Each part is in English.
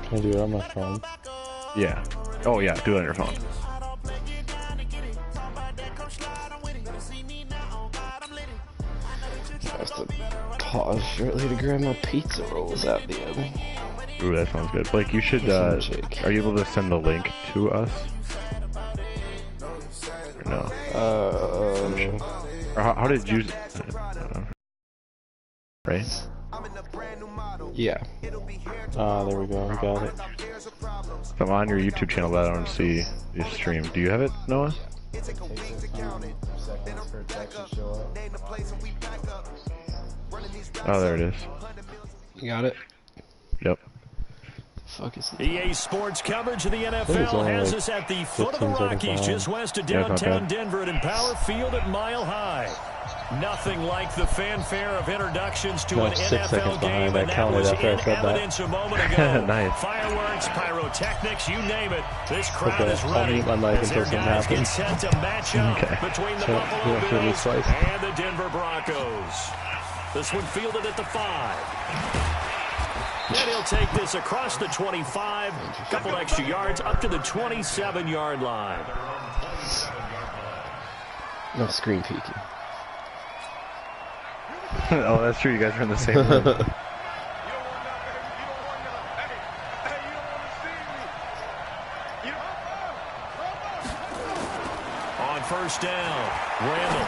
Can I do it on my phone? Yeah. Oh yeah, do it on your phone. I have to pause shortly to grab my pizza rolls out the oven. Ooh, that sounds good. Blake, you should, are you able to send the link to us? Or no? Or how did you... right? Yeah. There we go, we got it. So I'm on your YouTube channel, but I don't see your stream. Do you have it, Noah? Oh, there it is. You got it? Yep. Fuck is it? EA Sports coverage of the NFL has us at the foot of the Rockies, just west of downtown Denver at Empower Field at Mile High. Nothing like the fanfare of introductions to an NFL game, and that was in evidence a moment ago. Nice. Fireworks, pyrotechnics, you name it. This crowd is ready as their guys get set to match up between the Buffalo Bills and the Denver Broncos. This one fielded at the 5. Then he'll take this across the 25, couple extra yards up to the 27-yard line. No screen peeking. Oh, that's true. You guys are in the same room. On first down, Randall.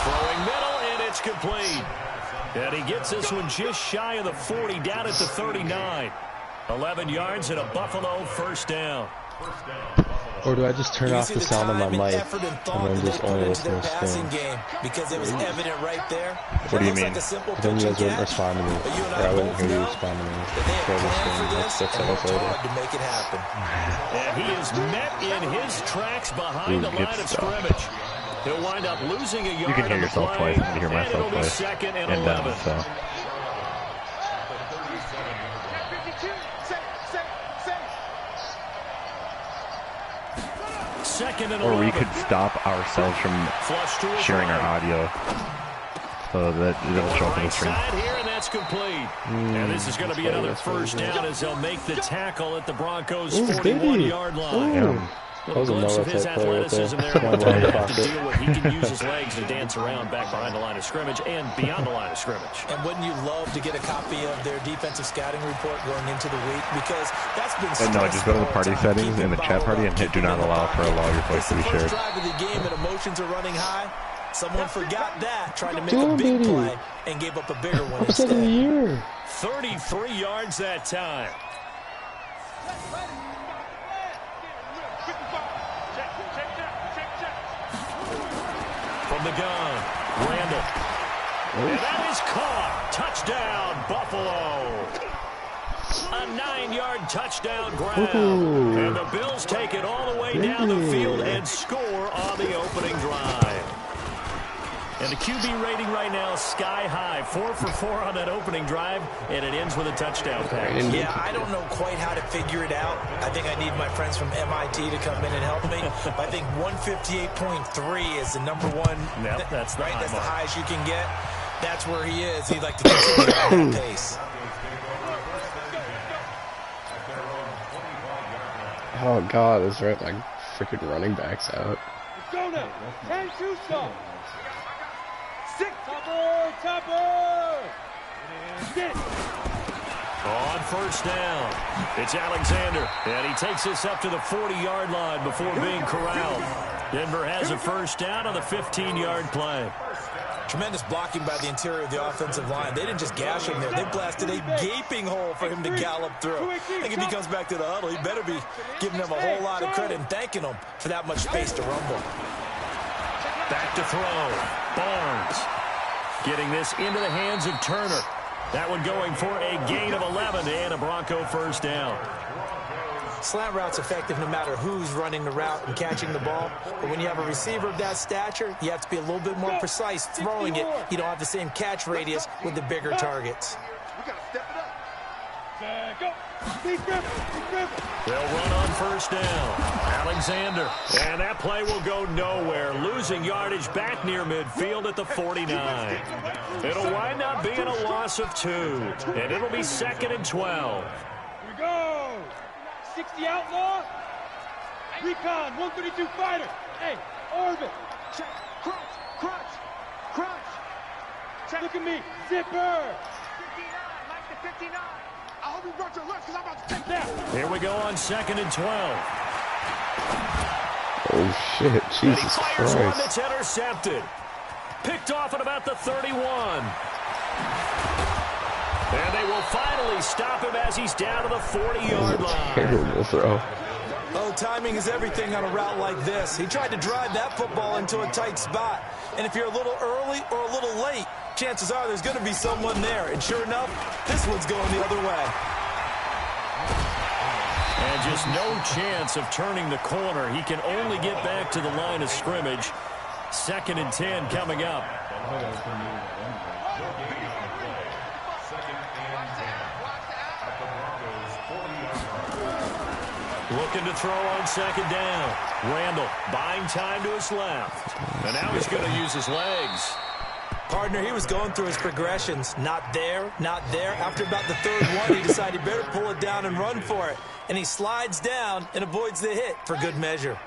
Throwing middle, and it's complete. And he gets this one just shy of the 40, down at the 39. 11 yards and a Buffalo first down. Or do I just turn off the sound of my mic and then just only listen to the game? Because it was evident right there. What do you mean? Then you guys wouldn't respond to me. Or I wouldn't hear you respond to me. Like 6 seconds later. To make it happen. And he is met in his tracks behind the line of scrimmage. He'll wind up losing a yard. You can hear yourself twice. I can hear myself twice. Second and 11. So. Second and 11. Or we could stop ourselves from sharing our audio so that it doesn't show up on the screen. Here, and that's complete. And this is going to be another first down as they'll make the tackle at the Broncos' 41-yard line. That was a glimpse of his athleticism there. To deal with, he can use his legs to dance around back behind the line of scrimmage and beyond the line of scrimmage. And wouldn't you love to get a copy of their defensive scouting report going into the week? Because that's been no, just go to the party settings in the chat party and hit do not allow for all your voice to be shared. Drive of the game and emotions are running high. Someone forgot that, trying to make a big play and gave up a bigger one instead. 33 yards that time. From the gun, Randall. And that is caught. Touchdown, Buffalo. A 9-yard touchdown grab. And the Bills take it all the way down the field and score on the opening drive. And the QB rating right now sky high. 4 for 4 on that opening drive, and it ends with a touchdown pass. Yeah, I don't know quite how to figure it out. I think I need my friends from MIT to come in and help me. I think 158.3 is the number one. Yep, that's the right. That's the highest you can get. That's where he is. He'd like to continue at that pace. Oh God, that's right. My freaking running back's out. Let's go now. 10 shoot stop. 6 topper. On first down, it's Alexander, and he takes this up to the 40-yard line before being corralled. Denver has a first down on the 15-yard play. Tremendous blocking by the interior of the offensive line. They didn't just gash him there. They blasted a gaping hole for him to gallop through. I think if he comes back to the huddle, he better be giving them a whole lot of credit and thanking them for that much space to rumble. Back to throw. Barnes getting this into the hands of Turner. That one going for a gain of 11 and a Bronco first down. Slant route's effective no matter who's running the route and catching the ball. But when you have a receiver of that stature, you have to be a little bit more precise throwing it. You don't have the same catch radius with the bigger targets. We got to step it up. Go. They'll run on first down. Alexander. And that play will go nowhere. Losing yardage back near midfield at the 49. It'll wind up being a loss of 2. And it'll be 2nd and 12. Here we go. 60 outlaw. Recon, 132 fighter. Hey, orbit. Check. Crunch, crunch, crunch. Check. Look at me. Zipper. 59, Mike the 59. I hope you brought your lunch because I'm about to take that. Here we go on 2nd and 12. Oh shit, Jesus He fires one Christ. that's intercepted. Picked off at about the 31. And they will finally stop him as he's down to the 40-yard line. Terrible throw. Oh, timing is everything on a route like this. He tried to drive that football into a tight spot. And if you're a little early or a little late, chances are there's going to be someone there. And sure enough, this one's going the other way. And just no chance of turning the corner. He can only get back to the line of scrimmage. 2nd and 10 coming up. Looking to throw on 2nd down. Randall buying time to his left. And now he's going to use his legs. Partner, he was going through his progressions. Not there, not there. After about the 3rd one, he decided he better pull it down and run for it. And he slides down and avoids the hit for good measure.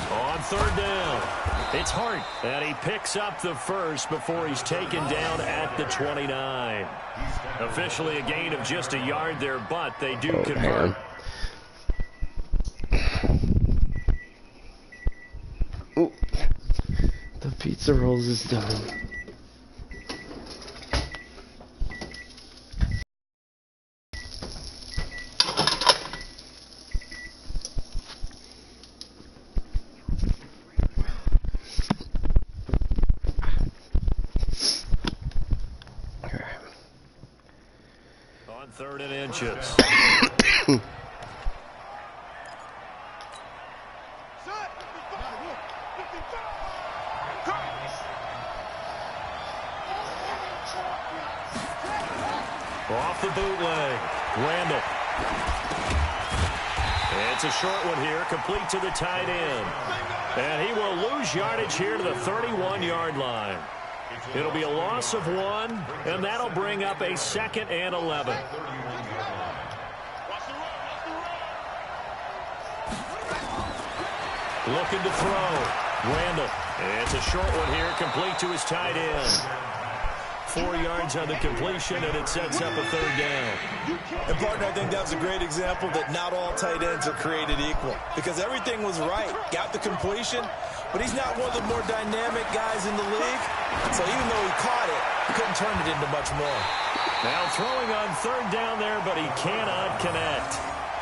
On 3rd down, it's Hart, and he picks up the first before he's taken down at the 29. Officially a gain of just a yard there, but they do convert. Ooh. The pizza rolls is done. On 3rd and inches. Off the bootleg. Randall. It's a short one here, complete to the tight end. And he will lose yardage here to the 31-yard line. It'll be a loss of 1, and that'll bring up a 2nd and 11. Looking to throw. Randall. It's a short one here, complete to his tight end. 4 yards on the completion, and it sets up a 3rd down. And, partner, I think that was a great example that not all tight ends are created equal. Because everything was right. Got the completion, but he's not one of the more dynamic guys in the league. So even though he caught it, he couldn't turn it into much more. Now throwing on 3rd down there, but he cannot connect.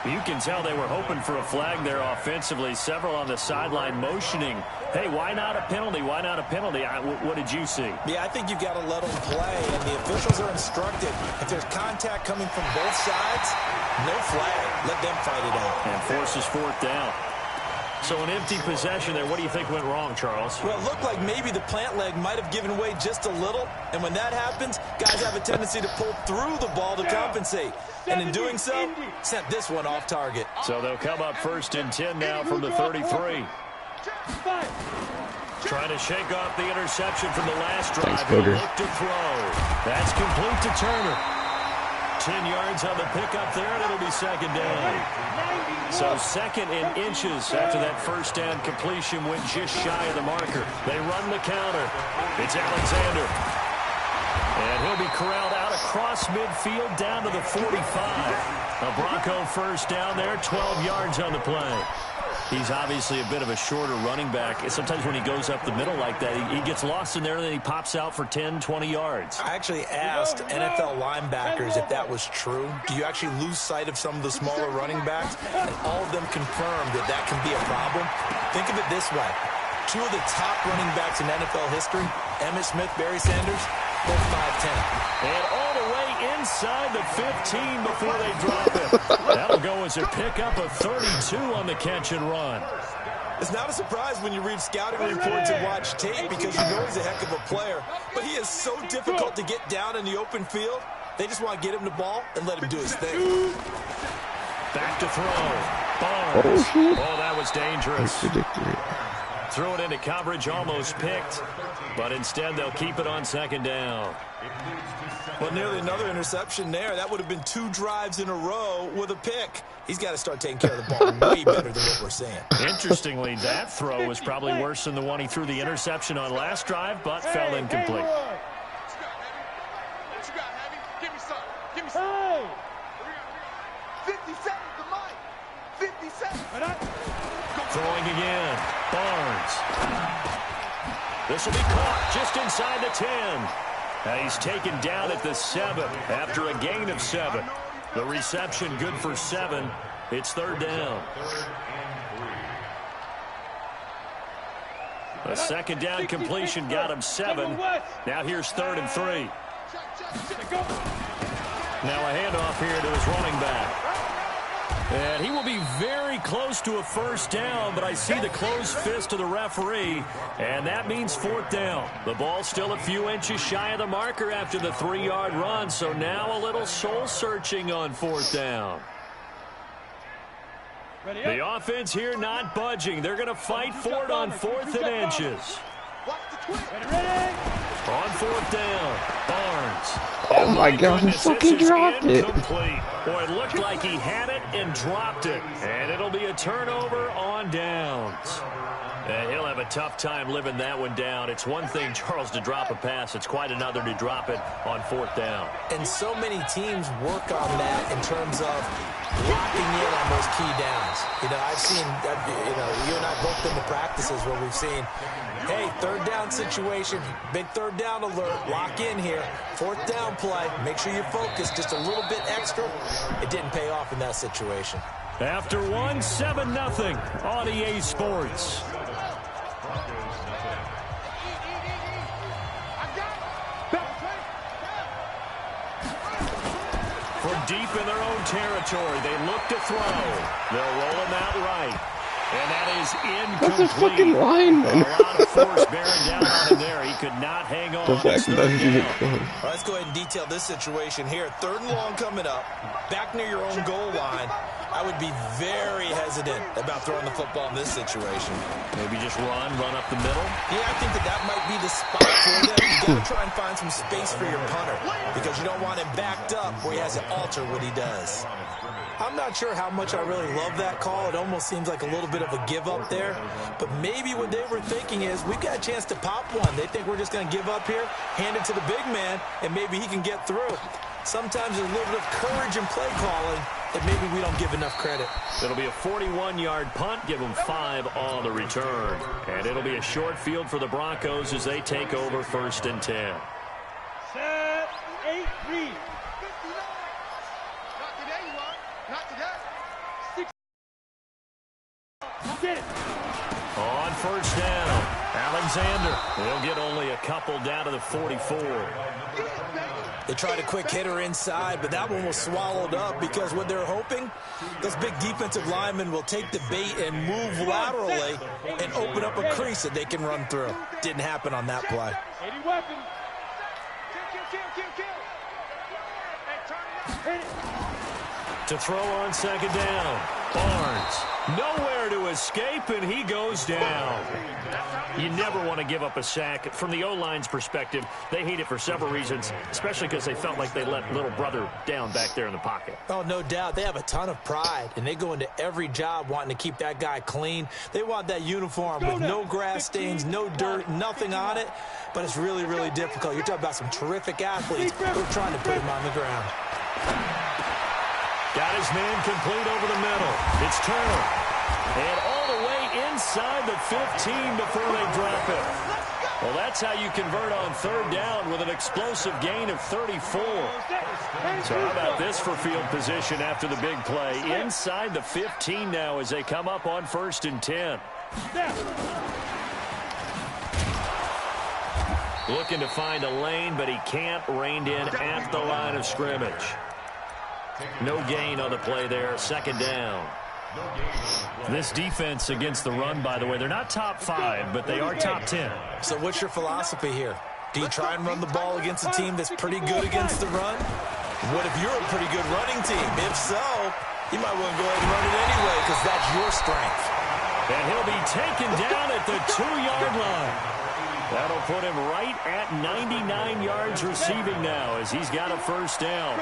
You can tell they were hoping for a flag there offensively. Several on the sideline motioning, hey, why not a penalty? Why not a penalty? What did you see? Yeah, I think you've got to let them play, and the officials are instructed. If there's contact coming from both sides, no flag. Let them fight it out. And forces 4th down. So an empty possession there. What do you think went wrong, Charles? Well, it looked like maybe the plant leg might have given way just a little. And when that happens, guys have a tendency to pull through the ball to compensate. And in doing so, sent this one off target. So they'll come up 1st and 10 now from the 33. Trying to shake off the interception from the last drive. Thanks, Look to throw. That's complete to Turner. 10 yards on the pickup there, and it'll be 2nd down. So 2nd and inches after that 1st down completion went just shy of the marker. They run the counter. It's Alexander. And he'll be corralled out across midfield down to the 45. A Bronco 1st down there, 12 yards on the play. He's obviously a bit of a shorter running back. Sometimes when he goes up the middle like that, he gets lost in there, and then he pops out for 10, 20 yards. I actually asked NFL linebackers if that was true. Do you actually lose sight of some of the smaller running backs? And all of them confirmed that that can be a problem. Think of it this way. 2 of the top running backs in NFL history, Emmitt Smith, Barry Sanders, both 5'10". And all the way inside the 15 before they drop it. That'll go as a pickup of 32 on the catch and run. It's not a surprise when you read scouting reports and watch tape because you know he's a heck of a player. But he is so difficult to get down in the open field. They just want to get him the ball and let him do his thing. Back to throw. Barnes. Oh, that was dangerous. Threw it into coverage, almost picked, but instead they'll keep it on second down. Well, nearly another interception there. That would have been 2 drives in a row with a pick. He's got to start taking care of the ball way better than what we're seeing. Interestingly, that throw was probably worse than the one he threw the interception on last drive, but fell incomplete. Throwing again. Barnes. This will be caught just inside the 10. And he's taken down at the 7 after a gain of 7. The reception good for 7. It's third down. A second down completion got him 7. Now here's 3rd and 3. Now a handoff here to his running back. And he will be very close to a first down, but I see the closed fist of the referee, and that means 4th down. The ball's still a few inches shy of the marker after the 3-yard run, so now a little soul-searching on 4th down. The offense here not budging. They're going to fight for it on 4th and inches. On 4th down, Barnes. Oh my gosh, he fucking dropped it. Boy, it looked like he had it and dropped it. And it'll be a turnover on downs. He'll have a tough time living that one down. It's one thing, Charles, to drop a pass. It's quite another to drop it on 4th down. And so many teams work on that in terms of locking in on those key downs. You know, I've seen, you and I both been to practices where we've seen, hey, 3rd down situation, big 3rd down alert, lock in here, 4th down play, make sure you focus just a little bit extra. It didn't pay off in that situation. After 1, 7-0 on EA Sports. From deep in their own territory, they look to throw. They'll roll him out right. And that is incomplete. That's a fucking lineman. A lot of force bearing down on him there. He could not hang on. The fact that he's even close. Well, let's go ahead and detail this situation here. 3rd and long coming up. Back near your own goal line. I would be very hesitant about throwing the football in this situation. Maybe just run up the middle. Yeah, I think that might be the spot for them. You got to try and find some space for your punter because you don't want him backed up where he has to alter what he does. I'm not sure how much I really love that call. It almost seems like a little bit of a give up there. But maybe what they were thinking is we've got a chance to pop one. They think we're just going to give up here, hand it to the big man, and maybe he can get through. Sometimes there's a little bit of courage in play calling that maybe we don't give enough credit. It'll be a 41-yard punt, give them 5 on the return. And it'll be a short field for the Broncos as they take over 1st and 10. Set, 8-3. On 1st down, Alexander. They'll get only a couple down to the 44. They tried a quick hitter inside, but that one was swallowed up because what they're hoping, those big defensive linemen will take the bait and move laterally and open up a crease that they can run through. Didn't happen on that play. 80 weapons. Hit it. To throw on 2nd down, Barnes. Nowhere to escape, and he goes down. You never want to give up a sack. From the O-line's perspective, they hate it for several reasons, especially because they felt like they let little brother down back there in the pocket. Oh, no doubt. They have a ton of pride, and they go into every job wanting to keep that guy clean. They want that uniform with no grass stains, no dirt, nothing on it, but it's really, really difficult. You're talking about some terrific athletes who are trying to put him on the ground. Got his man complete over the middle. It's Turner. And all the way inside the 15 before they drop it. Well, that's how you convert on 3rd down with an explosive gain of 34. So how about this for field position after the big play? Inside the 15 now as they come up on 1st and 10. Looking to find a lane, but he can't. Reined in at the line of scrimmage. No gain on the play there. 2nd down. This defense against the run, by the way, they're not top 5, but they are top 10. So what's your philosophy here? Do you try and run the ball against a team that's pretty good against the run? What if you're a pretty good running team? If so, You might want to go ahead and run it anyway because that's your strength. And he'll be taken down at the 2-yard line. That'll put him right at 99 yards receiving now as he's got a first down.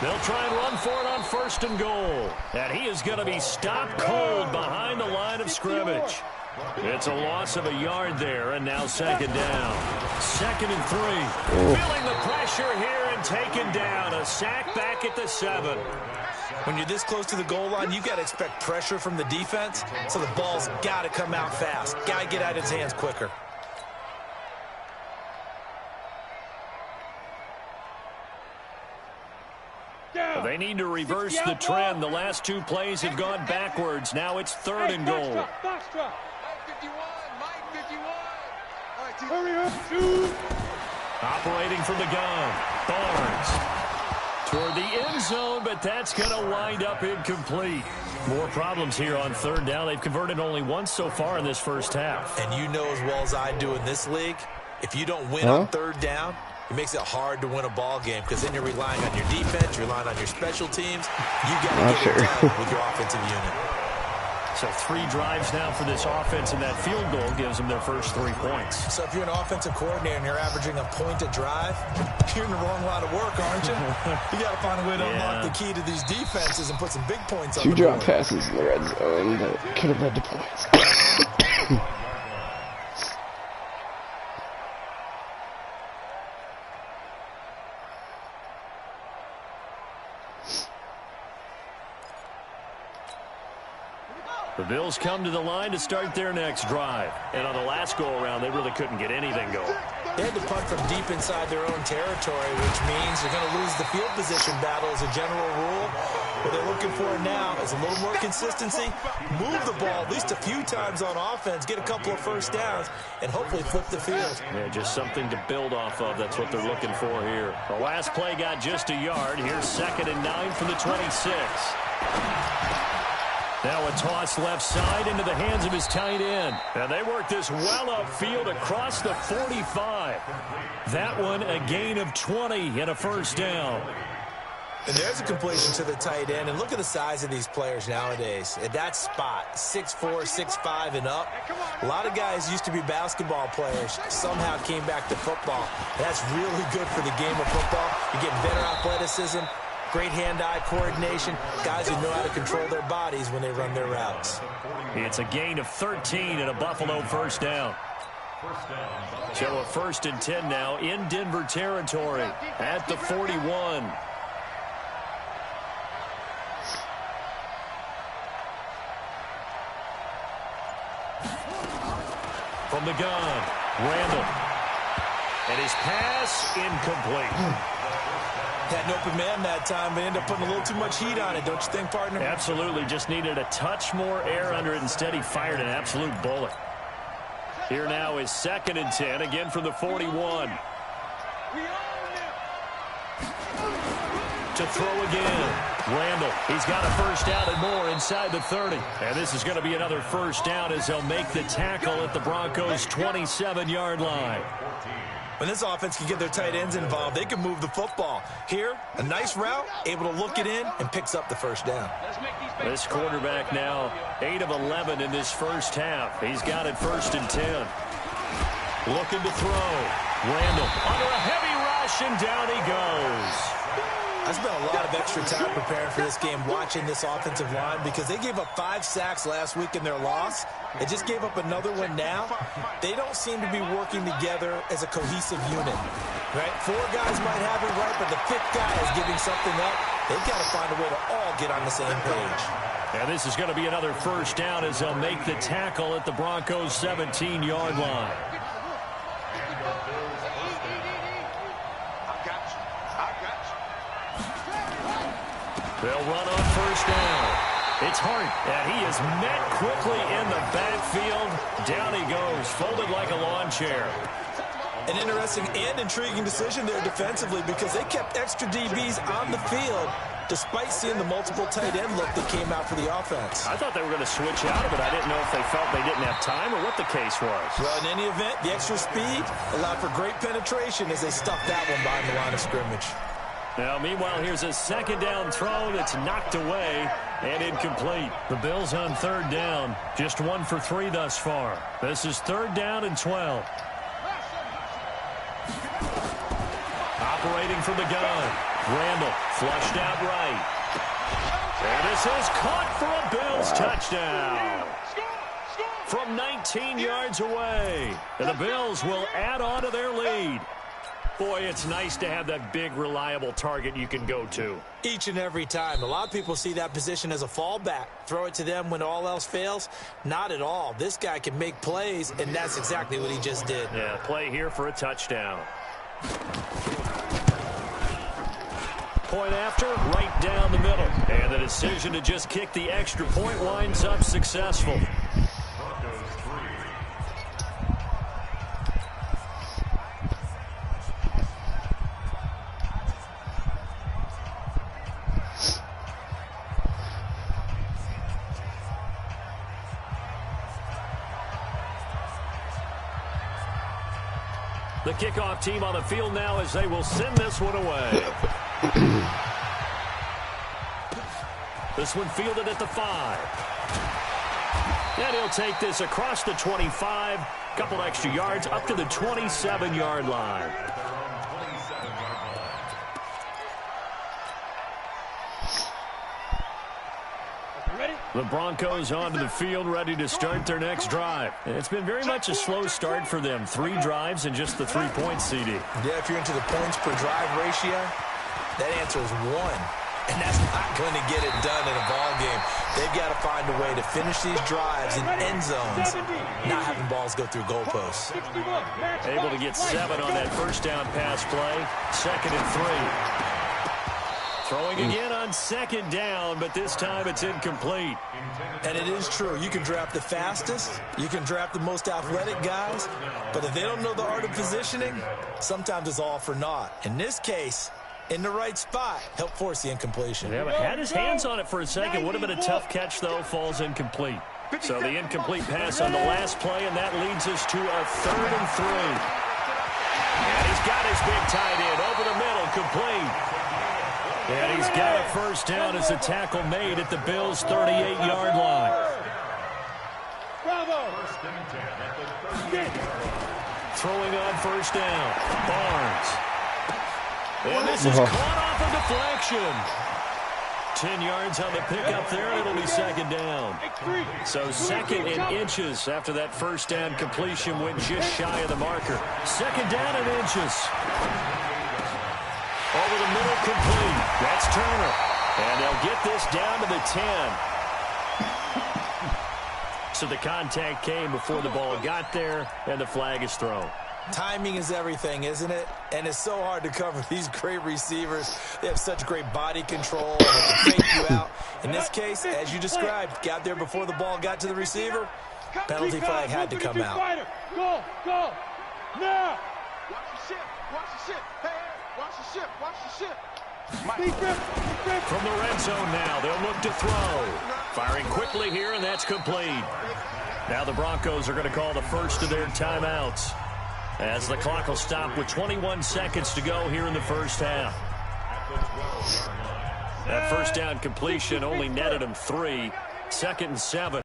They'll try and run for it on 1st and goal. And he is going to be stopped cold behind the line of scrimmage. It's a loss of a yard there, and now 2nd down. 2nd and 3. Feeling the pressure here and taken down. A sack back at the 7. When you're this close to the goal line, you've got to expect pressure from the defense, so the ball's got to come out fast. Got to get out of his hands quicker. They need to reverse the trend. The last 2 plays have gone backwards. Now it's 3rd and goal. Operating from the gun. Barnes. Toward the end zone, but that's going to wind up incomplete. More problems here on 3rd down. They've converted only once so far in this first half. And you know as well as I do in this league, if you don't win on 3rd down, it makes it hard to win a ball game because then you're relying on your defense, you're relying on your special teams. You got to get it done with your offensive unit. So 3 drives now for this offense, and that field goal gives them their first 3 points. So if you're an offensive coordinator and you're averaging a point a drive, you're in the wrong line of work, aren't you? You got to find a way to unlock the key to these defenses and put some big points on the board. 2 drop passes in the red zone that could have led to points. The Bills come to the line to start their next drive. And on the last go-around, they really couldn't get anything going. They had to punt from deep inside their own territory, which means you're going to lose the field position battle as a general rule. What they're looking for now is a little more consistency, move the ball at least a few times on offense, get a couple of first downs, and hopefully flip the field. Yeah, just something to build off of. That's what they're looking for here. The last play got just a yard. Here's 2nd and 9 from the 26. Now a toss left side into the hands of his tight end. And they work this well upfield across the 45. That one a gain of 20 and a first down. And there's a completion to the tight end. And look at the size of these players nowadays. At that spot, 6'4", 6'5", and up. A lot of guys used to be basketball players. Somehow came back to football. That's really good for the game of football. You get better athleticism. Great hand-eye coordination. Guys who know how to control their bodies when they run their routes. It's a gain of 13 and a Buffalo first down. So a 1st and 10 now in Denver territory at the 41. From the gun, Randall. And his pass incomplete. Had an open man that time, but ended up putting a little too much heat on it, don't you think, partner? Absolutely. Just needed a touch more air under it. Instead, he fired an absolute bullet. Here now is 2nd and 10, again from the 41. To throw again. Randall, he's got a first down and more inside the 30. And this is going to be another first down as they'll make the tackle at the Broncos' 27-yard line. When this offense can get their tight ends involved, they can move the football. Here, a nice route, able to look it in, and picks up the first down. This quarterback now 8 of 11 in this first half. He's got it 1st and 10. Looking to throw. Randall under a heavy rush, and down he goes. I spent a lot of extra time preparing for this game, watching this offensive line, because they gave up 5 sacks last week in their loss. They just gave up another one now. They don't seem to be working together as a cohesive unit. Right? 4 guys might have it right, but the 5th guy is giving something up. They've got to find a way to all get on the same page. And this is going to be another first down as they'll make the tackle at the Broncos' 17-yard line. They'll run on first down. It's Hart, and he is met quickly in the backfield. Down he goes, folded like a lawn chair. An interesting and intriguing decision there defensively because they kept extra DBs on the field despite seeing the multiple tight end look that came out for the offense. I thought they were going to switch out of it. I didn't know if they felt they didn't have time or what the case was. Well, in any event, the extra speed allowed for great penetration as they stuffed that one behind the line of scrimmage. Now, meanwhile, here's a second down throw that's knocked away and incomplete. The Bills on third down, just 1 for 3 thus far. This is 3rd down and 12. Operating from the gun, Randall flushed out right. And this is caught for a Bills touchdown. From 19 yards away. And the Bills will add on to their lead. Boy, it's nice to have that big, reliable target you can go to. Each and every time. A lot of people see that position as a fallback. Throw it to them when all else fails. Not at all. This guy can make plays, and that's exactly what he just did. Yeah, play here for a touchdown. Point after, right down the middle. And the decision to just kick the extra point winds up successful. The kickoff team on the field now as they will send this one away. This one fielded at the 5. And he'll take this across the 25. Couple extra yards up to the 27-yard line. The Broncos onto the field, ready to start their next drive. It's been very much a slow start for them. 3 drives and just the 3 points, CD. Yeah, if you're into the points per drive ratio, that answer is 1. And that's not going to get it done in a ball game. They've got to find a way to finish these drives in end zones, not having balls go through goalposts. Able to get 7 on that first down pass play. 2nd and 3. Throwing again on 2nd down, but this time it's incomplete. And it is true. You can draft the fastest. You can draft the most athletic guys. But if they don't know the art of positioning, sometimes it's all for naught. In this case, in the right spot, help force the incompletion. Yeah, but had his hands on it for a second. Would have been a tough catch, though. Falls incomplete. So the incomplete pass on the last play, and that leads us to a 3rd and 3. And he's got his big tight end over the middle, complete. And he's got a first down as a tackle made at the Bills' 38-yard line. Bravo. Throwing on first down, Barnes. And this is caught off a deflection. 10 yards on the pickup there, and it'll be 2nd down. So 2nd and inches after that first down completion went just shy of the marker. 2nd down and inches. Over the middle, complete. That's Turner. And they'll get this down to the 10. So the contact came before the ball got there, and the flag is thrown. Timing is everything, isn't it? And it's so hard to cover these great receivers. They have such great body control, and they can fake you out. In this case, as you described, got there before the ball got to the receiver. Penalty flag had to come out. Go, go, now! Watch the ship, watch the ship. Hey, watch the ship, watch the ship. From the red zone now, they'll look to throw. Firing quickly here, and that's complete. Now the Broncos are going to call the first of their timeouts, as the clock will stop with 21 seconds to go here in the first half. That first down completion only netted him 3. 2nd and 7.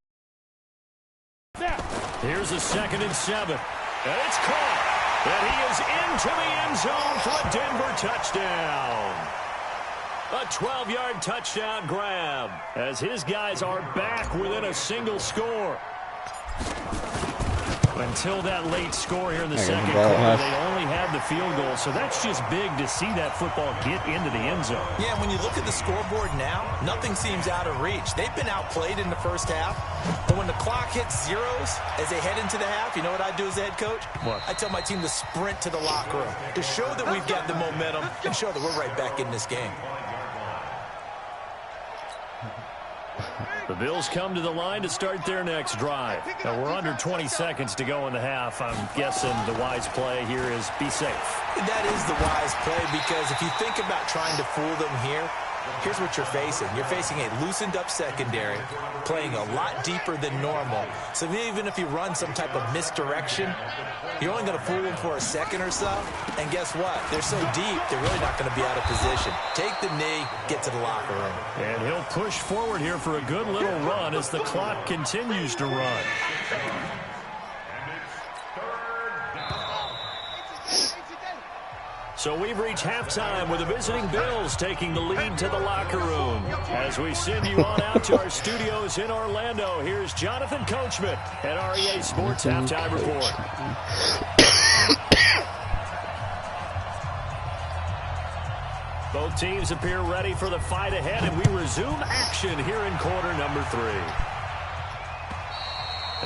Here's a 2nd and 7. And it's caught. And he is into the end zone for a Denver touchdown. A 12-yard touchdown grab, as his guys are back within a single score. Until that late score here in the second quarter, they only had the field goal, so that's just big to see that football get into the end zone. Yeah, when you look at the scoreboard now, nothing seems out of reach. They've been outplayed in the first half, but when the clock hits zeros as they head into the half, you know what I do as a head coach? What? I tell my team to sprint to the locker room to show that we've got the momentum and show that we're right back in this game. The Bills come to the line to start their next drive. Now we're under 20 seconds to go in the half. I'm guessing the wise play here is be safe. That is the wise play, because if you think about trying to fool them here, here's what you're facing. You're facing a loosened-up secondary, playing a lot deeper than normal. So even if you run some type of misdirection, you're only going to fool them for a second or so. And guess what? They're so deep, they're really not going to be out of position. Take the knee, get to the locker room. And he'll push forward here for a good little run as the clock continues to run. So we've reached halftime with the visiting Bills taking the lead to the locker room. As we send you on out to our studios in Orlando, here's Jonathan Coachman at REA Sports Halftime Report. Both teams appear ready for the fight ahead, and we resume action here in quarter number 3.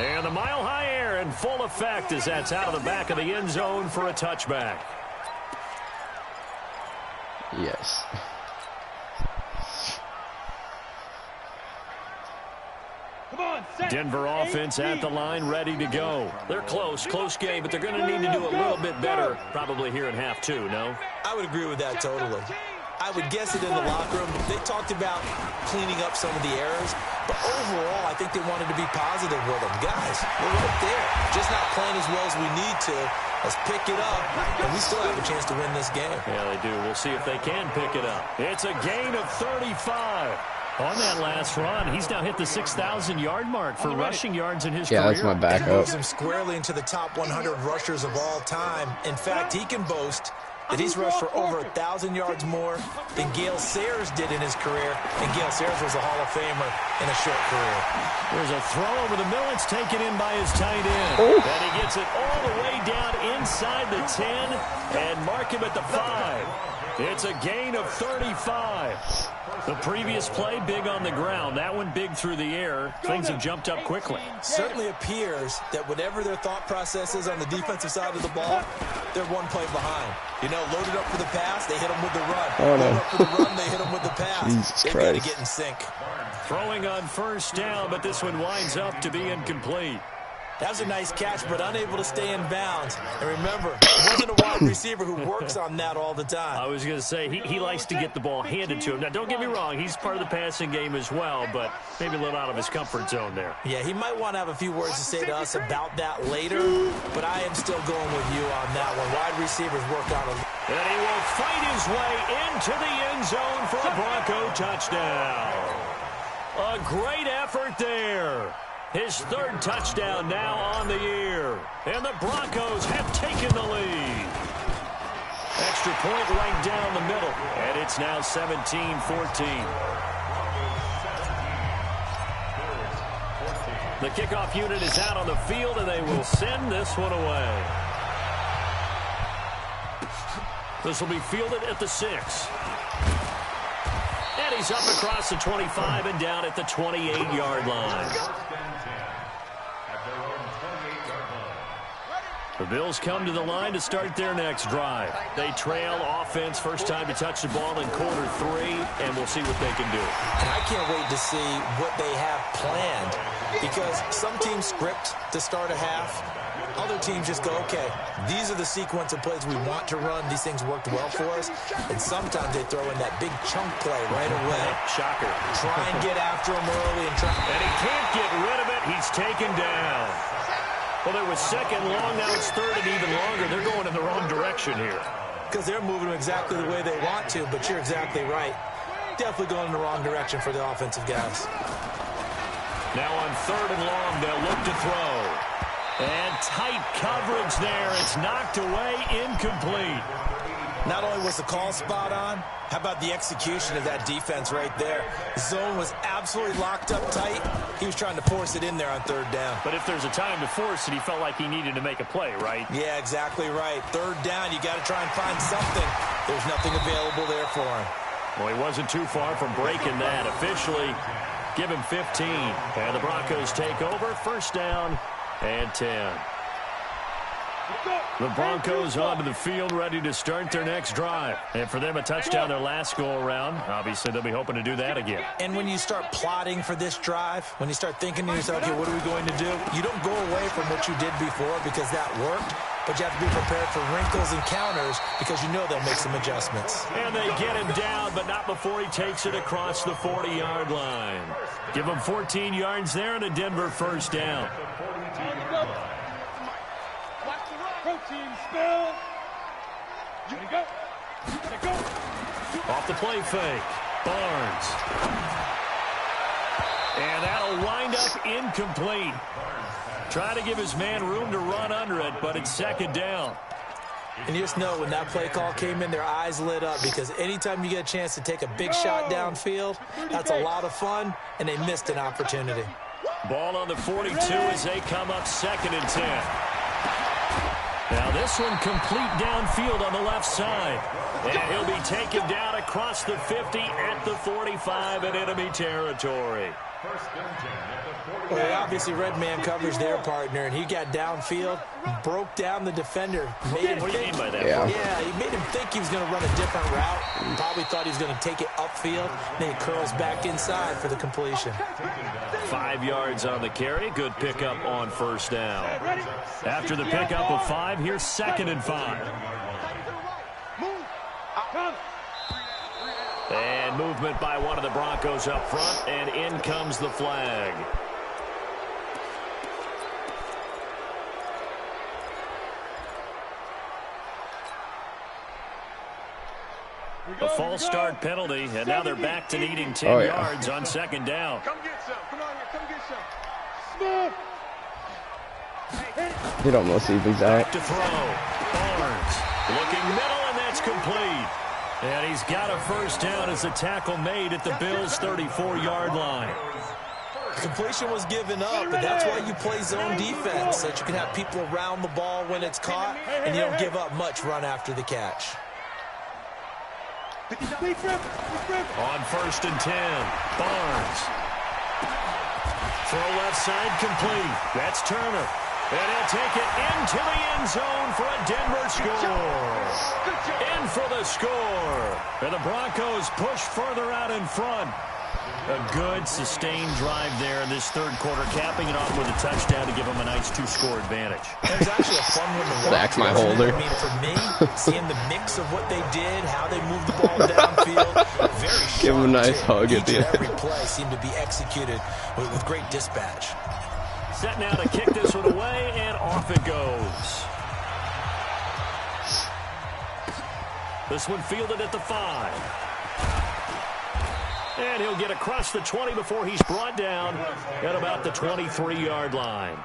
And the mile-high air in full effect as that's out of the back of the end zone for a touchback. Yes. Denver offense at the line, ready to go. They're close game, but they're going to need to do a little bit better probably here in half 2, no? I would agree with that totally. I would guess it in the locker room. They talked about cleaning up some of the errors, but overall, I think they wanted to be positive with them. Guys, we're right there. Just not playing as well as we need to. Let's pick it up, and we still have a chance to win this game. Yeah, they do. We'll see if they can pick it up. It's a gain of 35. On that last run, he's now hit the 6,000-yard mark for rushing yards in his career. Yeah, that's my backup. Moves him squarely into the top 100 rushers of all time. In fact, he can boast that he's rushed for over 1,000 yards more than Gale Sayers did in his career, and Gale Sayers was a Hall of Famer in a short career. There's a throw over the middle. It's taken in by his tight end. And he gets it all the way down inside the 10 and mark him at the 5. It's a gain of 35. The previous play, big on the ground. That one big through the air. Things have jumped up quickly. Certainly appears that whatever their thought process is on the defensive side of the ball, they're one play behind. You know, loaded up for the pass, they hit them with the run. Oh, no. Loaded up for the run, they hit them with the pass. Jesus They've Christ. got to get in sync. Throwing on first down, but this one winds up to be incomplete. That was a nice catch, but unable to stay in bounds. And remember, it wasn't a wide receiver who works on that all the time. I was going to say, he likes to get the ball handed to him. Now, don't get me wrong, he's part of the passing game as well, but maybe a little out of his comfort zone there. Yeah, he might want to have a few words to say to us about that later, but I am still going with you on that one. Wide receivers work on it. And he will fight his way into the end zone for a Bronco touchdown. A great effort there. His third touchdown now on the year. And the Broncos have taken the lead. Extra point right down the middle. And it's now 17-14. The kickoff unit is out on the field, and they will send this one away. This will be fielded at the 6. And he's up across the 25 and down at the 28-yard line. The Bills come to the line to start their next drive. They trail offense, first time to touch the ball in quarter 3, and we'll see what they can do. And I can't wait to see what they have planned, because some teams script to start a half. Other teams just go, okay, these are the sequence of plays we want to run. These things worked well for us. And sometimes they throw in that big chunk play right away. Shocker. Try and get after him early. And he can't get rid of it. He's taken down. Well, there was second long. Now it's third and even longer. They're going in the wrong direction here. Because they're moving exactly the way they want to, but you're exactly right. Definitely going in the wrong direction for the offensive guys. Now on third and long, they'll look to throw. And tight coverage there. It's knocked away, incomplete. Not only was the call spot on, how about the execution of that defense right there? The zone was absolutely locked up tight. He was trying to force it in there on third down. But if there's a time to force it, he felt like he needed to make a play, right? Yeah, exactly right. Third down, you got to try and find something. There's nothing available there for him. Well, he wasn't too far from breaking that. Officially, give him 15. And the Broncos take over, first down and 10. The Broncos onto the field, ready to start their next drive. And for them, a touchdown their last go-around. Obviously, they'll be hoping to do that again. And when you start plotting for this drive, when you start thinking to yourself, okay, what are we going to do? You don't go away from what you did before because that worked, but you have to be prepared for wrinkles and counters because you know they'll make some adjustments. And they get him down, but not before he takes it across the 40-yard line. Give him 14 yards there and a Denver first down. Protein spill. You go. Go. Off the play fake. Barnes. And that'll wind up incomplete. Trying to give his man room to run under it, but it's second down. And you just know when that play call came in, their eyes lit up, because anytime you get a chance to take a big shot downfield, that's a lot of fun, and they missed an opportunity. Ball on the 42 as they come up 2nd and 10. Now this one complete downfield on the left side. And he'll be taken down across the 50 at the 45 in enemy territory. Well, they obviously red man covers their partner, and he got downfield, broke down the defender. What do you mean by that? Yeah, he made him think he was going to run a different route. Probably thought he was going to take it upfield. Then he curls back inside for the completion. 5 yards on the carry. Good pickup on first down. After the pickup of 5, here's 2nd and 5. And movement by one of the Broncos up front, and in comes the flag. A false start penalty, and now they're back to needing 10 yards on 2nd down. Come get some. Come on here. Come get some. It almost evens out. Back to throw. Barnes looking middle, and that's complete. And he's got a first down as the tackle made at the Bills' 34-yard line. Completion was given up, but that's why you play zone defense, so that you can have people around the ball when it's caught, and you don't give up much run after the catch. On 1st and 10, Barnes. Throw left side complete. That's Turner. And he'll take it into the end zone for a Denver score. In for the score. And the Broncos push further out in front. A good, sustained drive there in this 3rd quarter, capping it off with a touchdown to give them a nice 2-score advantage. It was actually a fun one to watch. That's my holder. I mean, for me, seeing the mix of what they did, how they moved the ball downfield, very sharp. Give him a nice too. hug at the end. Every play seemed to be executed with great dispatch. Set now to kick this one away, and off it goes. This one fielded at the 5. And he'll get across the 20 before he's brought down at about the 23-yard line.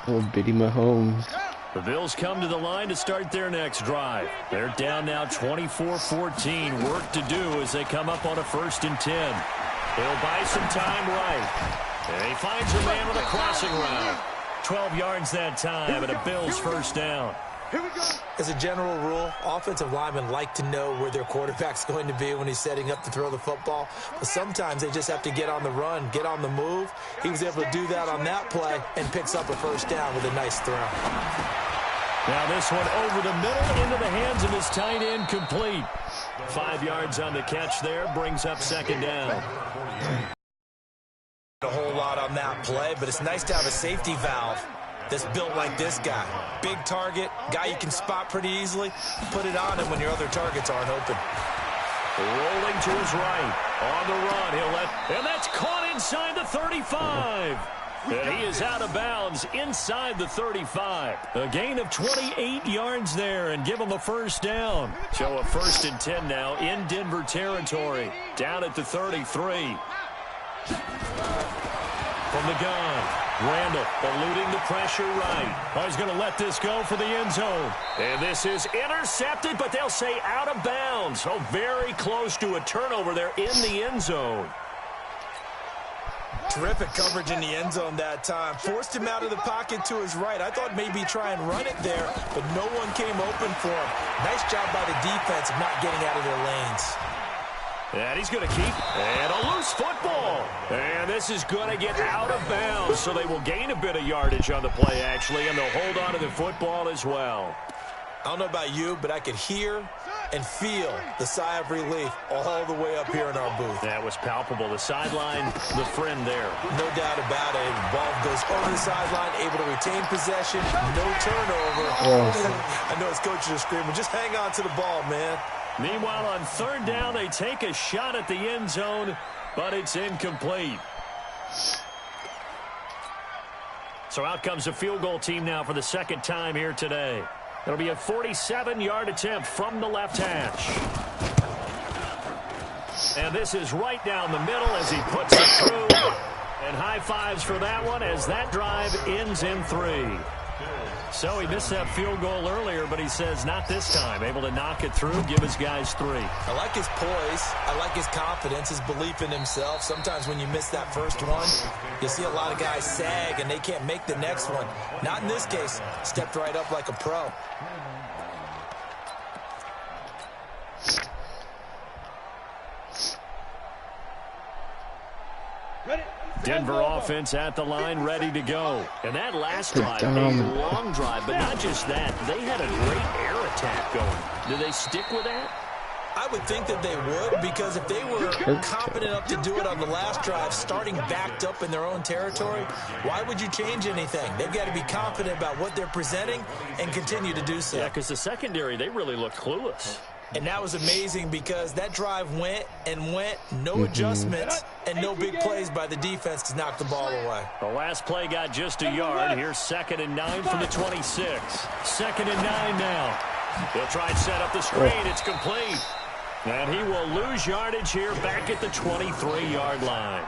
Oh, Biddy Mahomes. The Bills come to the line to start their next drive. They're down now 24-14. Work to do as they come up on a 1st and 10. He'll buy some time right. And he finds a man with a crossing route. 12 yards that time, and a Bills first down. As a general rule, offensive linemen like to know where their quarterback's going to be when he's setting up to throw the football. But sometimes they just have to get on the run, get on the move. He was able to do that on that play and picks up a first down with a nice throw. Now this one over the middle into the hands of his tight end, complete. 5 yards on the catch there, brings up 2nd down. A whole lot on that play, but it's nice to have a safety valve that's built like this guy. Big target, guy you can spot pretty easily. Put it on him when your other targets aren't open. Rolling to his right. On the run, and that's caught inside the 35. And he is out of bounds inside the 35. A gain of 28 yards there, and give him a first down. So a 1st and 10 now in Denver territory. Down at the 33. From the gun, Randall eluding the pressure right. Oh, he's going to let this go for the end zone. And this is intercepted, but they'll say out of bounds. Oh, very close to a turnover there in the end zone. Terrific coverage in the end zone that time. Forced him out of the pocket to his right. I thought maybe try and run it there, but no one came open for him. Nice job by the defense of not getting out of their lanes. And he's going to keep, and a loose football. And this is going to get out of bounds, so they will gain a bit of yardage on the play, actually, and they'll hold on to the football as well. I don't know about you, but I could hear and feel the sigh of relief all the way up here in our booth. That was palpable. The sideline, the friend there. No doubt about it. The ball goes over the sideline, able to retain possession, no turnover. I know his coaches are screaming, just hang on to the ball, man. Meanwhile, on third down, they take a shot at the end zone, but it's incomplete. So out comes the field goal team now for the second time here today. It'll be a 47-yard attempt from the left hash. And this is right down the middle as he puts it through. And high fives for that one as that drive ends in 3. So he missed that field goal earlier, but he says not this time. Able to knock it through, give his guys 3. I like his poise. I like his confidence, his belief in himself. Sometimes when you miss that first one, you see a lot of guys sag and they can't make the next one. Not in this case. Stepped right up like a pro. Denver offense at the line, ready to go. And that last drive, a long drive, but not just that. They had a great air attack going. Do they stick with that? I would think that they would, because if they were confident enough to do it on the last drive, starting backed up in their own territory, why would you change anything? They've got to be confident about what they're presenting and continue to do so. Yeah, because the secondary, they really looked clueless. And that was amazing because that drive went and went, no adjustments, and no big plays by the defense to knock the ball away. The last play got just a yard. Here's 2nd and 9 from the 26. 2nd and 9 now. He'll try and set up the screen. It's complete. And he will lose yardage here back at the 23-yard line.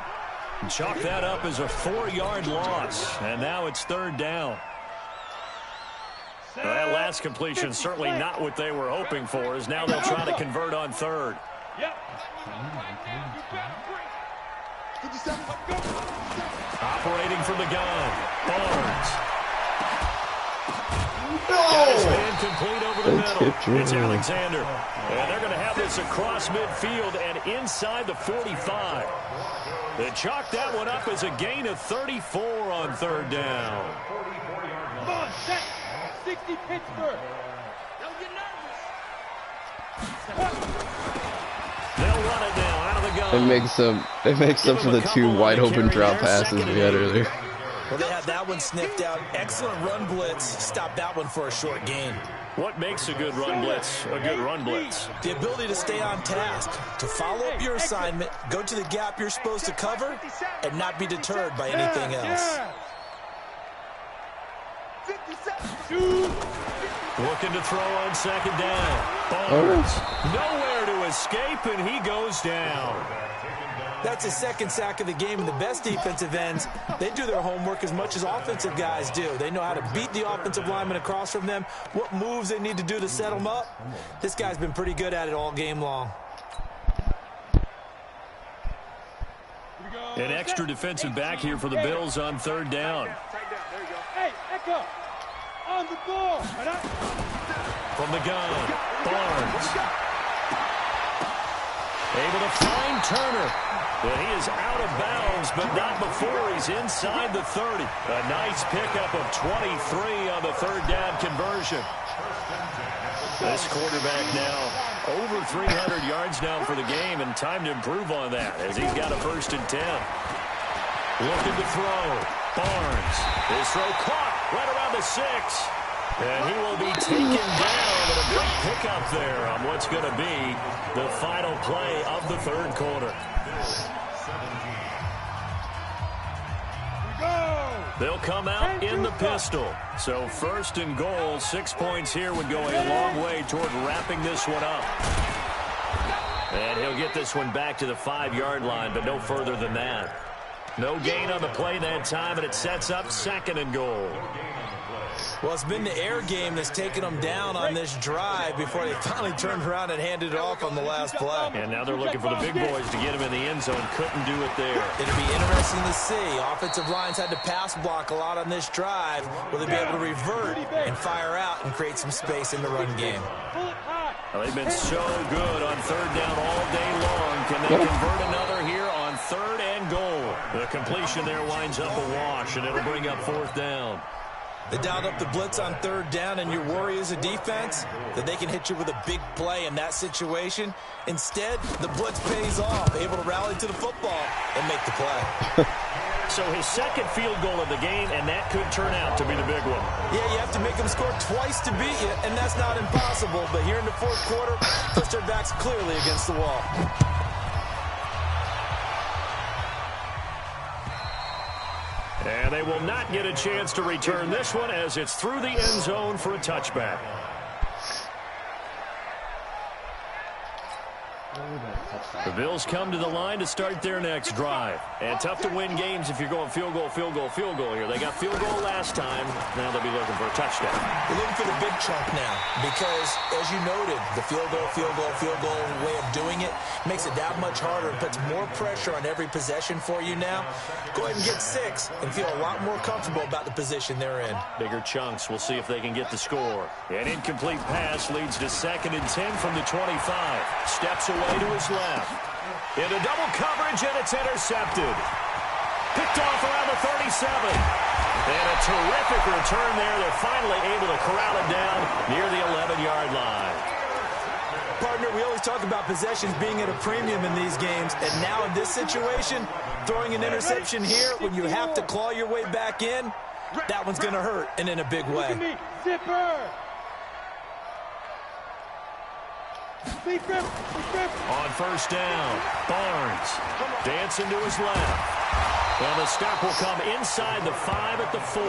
And chalk that up as a 4-yard loss. And now it's 3rd down. Well, that last completion certainly not what they were hoping for, as now they'll try to convert on 3rd. Operating from the gun, Barnes. Got his man complete over the middle. It's Alexander. And they're going to have this across midfield and inside the 45. They chalk that one up as a gain of 34 on 3rd down. Come on, set. 60 Pittsburgh. Don't get nervous. They'll run it now out of the gun. It makes up for the 2 wide open drop passes we had earlier. Well, they had that one sniffed out. Excellent run blitz. Stop that one for a short gain. What makes a good run blitz a good run blitz? The ability to stay on task, to follow up your assignment, go to the gap you're supposed to cover, and not be deterred by anything else. Looking to throw on 2nd down. Barnes. Nowhere to escape, and he goes down. That's his 2nd sack of the game, and the best defensive ends, they do their homework as much as offensive guys do. They know how to beat the offensive lineman across from them, what moves they need to do to set them up. This guy's been pretty good at it all game long. An extra defensive back here for the Bills on 3rd down. Hey, Echo, on the ball. From the gun, Barnes. Able to find Turner. But he is out of bounds, but not before he's inside the 30. A nice pickup of 23 on the 3rd down conversion. This quarterback now over 300 yards now for the game, and time to improve on that as he's got a 1st and 10. Looking to throw. Barnes. His throw caught right around the 6. And he will be taken down, and a big pickup there on what's going to be the final play of the 3rd quarter. They'll come out in the pistol. So 1st and goal, 6 points here would go a long way toward wrapping this one up. And he'll get this one back to the 5-yard line, but no further than that. No gain on the play that time, and it sets up 2nd and goal. Well, it's been the air game that's taken them down on this drive before they finally turned around and handed it off on the last play. And now they're looking for the big boys to get him in the end zone. Couldn't do it there. It'll be interesting to see. Offensive lines had to pass block a lot on this drive. Will they be able to revert and fire out and create some space in the run game? Well, they've been so good on 3rd down all day long. Can they convert another here on 3rd and goal? The completion there winds up a wash, and it'll bring up 4th down. They dialed up the blitz on 3rd down, and your worry as a defense that they can hit you with a big play in that situation. Instead, the blitz pays off, able to rally to the football and make the play. So his second field goal of the game, and that could turn out to be the big one. Yeah, you have to make them score twice to beat you, and that's not impossible. But here in the 4th quarter, pushed their backs clearly against the wall. And they will not get a chance to return this one as it's through the end zone for a touchback. The Bills come to the line to start their next drive. And tough to win games if you're going field goal, field goal, field goal here. They got field goal last time. Now they'll be looking for a touchdown. They're looking for the big chunk now because, as you noted, the field goal, field goal, field goal way of doing it makes it that much harder and puts more pressure on every possession for you now. Go ahead and get 6 and feel a lot more comfortable about the position they're in. Bigger chunks. We'll see if they can get the score. An incomplete pass leads to 2nd and 10 from the 25. Steps away to his left. Into double coverage, and it's intercepted. Picked off around the 37. And a terrific return there. They're finally able to corral it down near the 11-yard line. Partner, we always talk about possessions being at a premium in these games, and now in this situation, throwing an interception here when you have to claw your way back in, that one's going to hurt, and in a big way. On 1st down, Barnes dancing to his left. Well, the stop will come inside the 5 at the 4.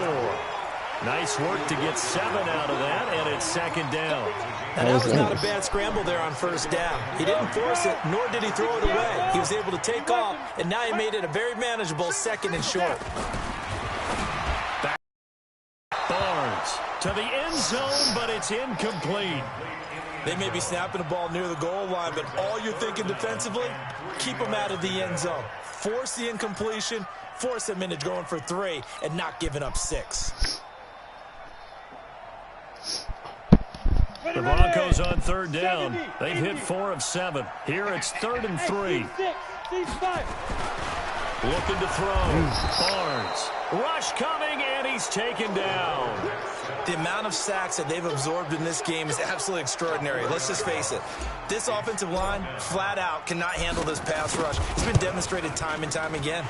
Nice work to get 7 out of that, and it's 2nd down. And that was not a bad scramble there on 1st down. He didn't force it, nor did he throw it away. He was able to take off, and now he made it a very manageable 2nd and short. Barnes to the end zone, but it's incomplete. They may be snapping the ball near the goal line, but all you're thinking defensively, keep them out of the end zone. Force the incompletion, force them into going for 3, and not giving up 6. The Broncos on 3rd down. They've hit 4 of 7. Here it's 3rd and 3. Looking to throw. Barnes. Rush coming, and he's taken down. The amount of sacks that they've absorbed in this game is absolutely extraordinary. Let's just face it. This offensive line, flat out, cannot handle this pass rush. It's been demonstrated time and time again.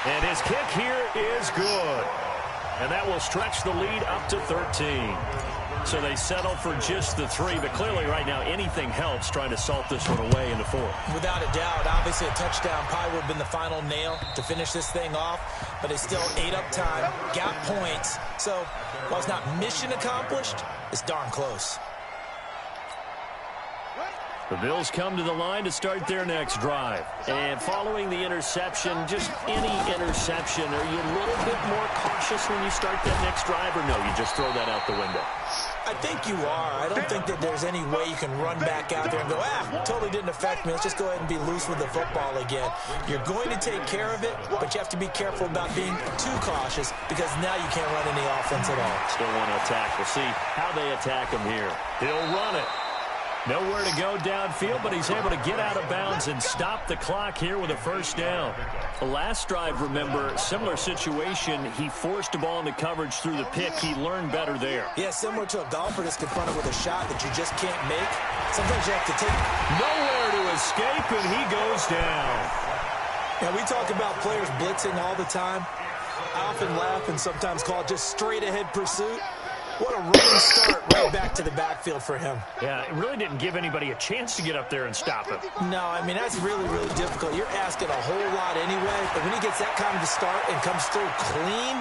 And his kick here is good. And that will stretch the lead up to 13. So they settle for just the 3, but clearly right now anything helps trying to salt this one away into 4. Without a doubt, obviously a touchdown probably would have been the final nail to finish this thing off, but they still ate up time, got points. So while it's not mission accomplished, it's darn close. The Bills come to the line to start their next drive. And following the interception, just any interception, are you a little bit more cautious when you start that next drive, or no, you just throw that out the window? I think you are. I don't think that there's any way you can run back out there and go, totally didn't affect me. Let's just go ahead and be loose with the football again. You're going to take care of it, but you have to be careful about being too cautious because now you can't run any offense at all. Still want to attack. We'll see how they attack him here. He'll run it. Nowhere to go downfield, but he's able to get out of bounds and stop the clock here with a 1st down. The last drive, remember, similar situation. He forced a ball into coverage through the pick. He learned better there. Yeah, similar to a golfer that's confronted with a shot that you just can't make. Sometimes you have to take nowhere to escape, and he goes down. Now, we talk about players blitzing all the time. I often laugh and sometimes call it just straight-ahead pursuit. What a running start right back to the backfield for him. Yeah, it really didn't give anybody a chance to get up there and stop him. No, I mean, that's really, really difficult. You're asking a whole lot anyway, but when he gets that kind of a start and comes through clean,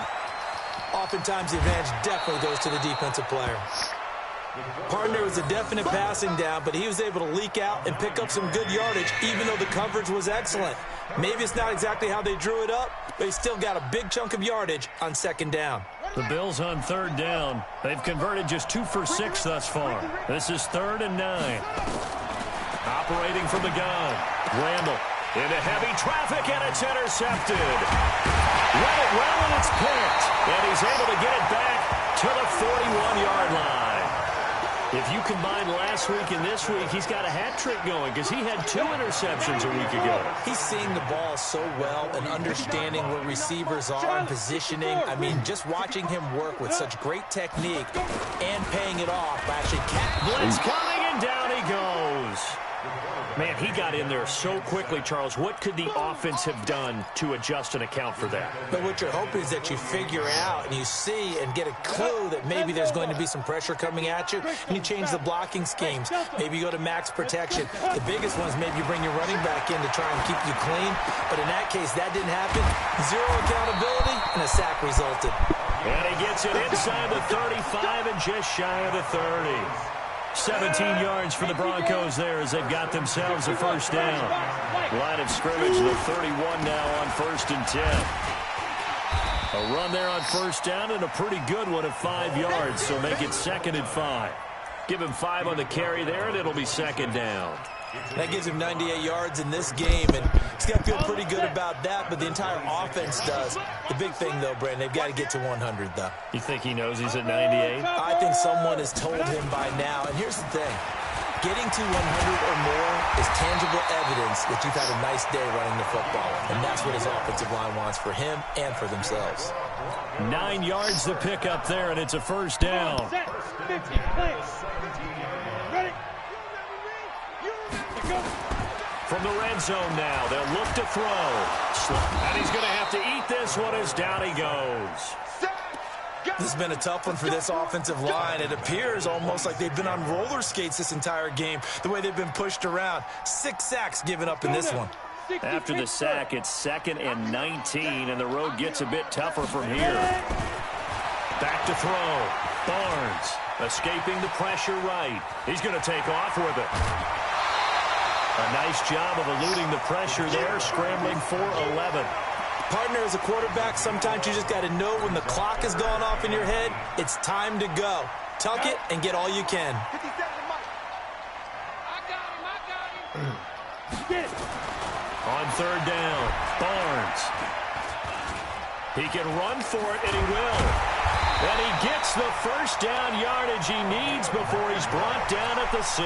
oftentimes the advantage definitely goes to the defensive player. Partner was a definite passing down, but he was able to leak out and pick up some good yardage, even though the coverage was excellent. Maybe it's not exactly how they drew it up, but he still got a big chunk of yardage on 2nd down. The Bills on 3rd down. They've converted just 2 for 6 thus far. This is 3rd and 9. Operating from the gun. Randall into heavy traffic, and it's intercepted. Read it well, and it's picked. And he's able to get it back to the 41-yard line. If you combine last week and this week, he's got a hat trick going because he had 2 interceptions a week ago. He's seeing the ball so well and understanding where receivers are and positioning. I mean, just watching him work with such great technique and paying it off by actually blitz coming, and down he goes. Man, he got in there so quickly, Charles. What could the offense have done to adjust and account for that? But what you're hoping is that you figure out and you see and get a clue that maybe there's going to be some pressure coming at you, and you change the blocking schemes. Maybe you go to max protection. The biggest one is maybe you bring your running back in to try and keep you clean. But in that case, that didn't happen. 0 accountability, and a sack resulted. And he gets it inside the 35 and just shy of the 30. 17 yards for the Broncos there as they've got themselves a first down. Line of scrimmage, the 31 now on 1st and 10. A run there on first down and a pretty good one at 5 yards, so make it 2nd and 5. Give him 5 on the carry there, and it'll be 2nd down. That gives him 98 yards in this game, and he's got to feel pretty good about that, but the entire offense does. The big thing, though, Brandon, they've got to get to 100, though. You think he knows he's at 98? I think someone has told him by now, and here's the thing. Getting to 100 or more is tangible evidence that you've had a nice day running the football, and that's what his offensive line wants for him and for themselves. 9 yards to pick up there, and it's a first down. Ready? From the red zone now, they'll look to throw. And he's going to have to eat this one as down he goes. This has been a tough one for this offensive line. It appears almost like they've been on roller skates this entire game, the way they've been pushed around. 6 sacks given up in this one. After the sack, it's 2nd and 19, and the road gets a bit tougher from here. Back to throw. Barnes escaping the pressure right. He's going to take off with it. A nice job of eluding the pressure there, scrambling for 11. Partner, as a quarterback, sometimes you just got to know when the clock is going off in your head, it's time to go. Tuck it and get all you can. On 3rd down, Barnes. He can run for it, and he will. And he gets the first down yardage he needs before he's brought down at the 6.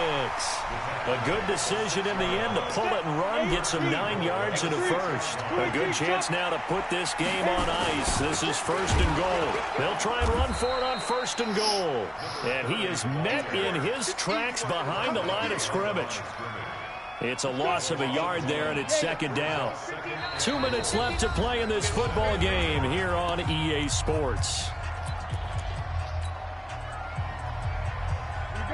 A good decision in the end to pull it and run, get some 9 yards and a first. A good chance now to put this game on ice. This is 1st and goal. They'll try and run for it on 1st and goal. And he is met in his tracks behind the line of scrimmage. It's a loss of a yard there, and it's 2nd down. 2 minutes left to play in this football game here on EA Sports.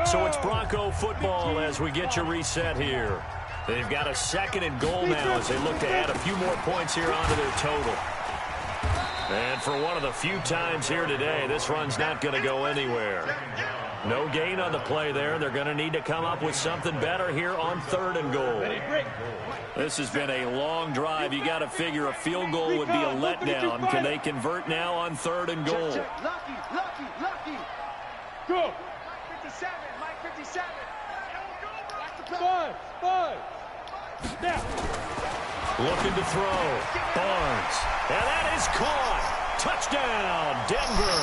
So it's Bronco football as we get you reset here. They've got a 2nd and goal now as they look to add a few more points here onto their total. And for one of the few times here today, this run's not going to go anywhere. No gain on the play there. They're going to need to come up with something better here on 3rd and goal. This has been a long drive. You got to figure a field goal would be a letdown. Can they convert now on 3rd and goal? Lucky. Go. 57, Mike 57. Five. Now. Looking to throw. Barnes. And that is caught. Touchdown, Denver.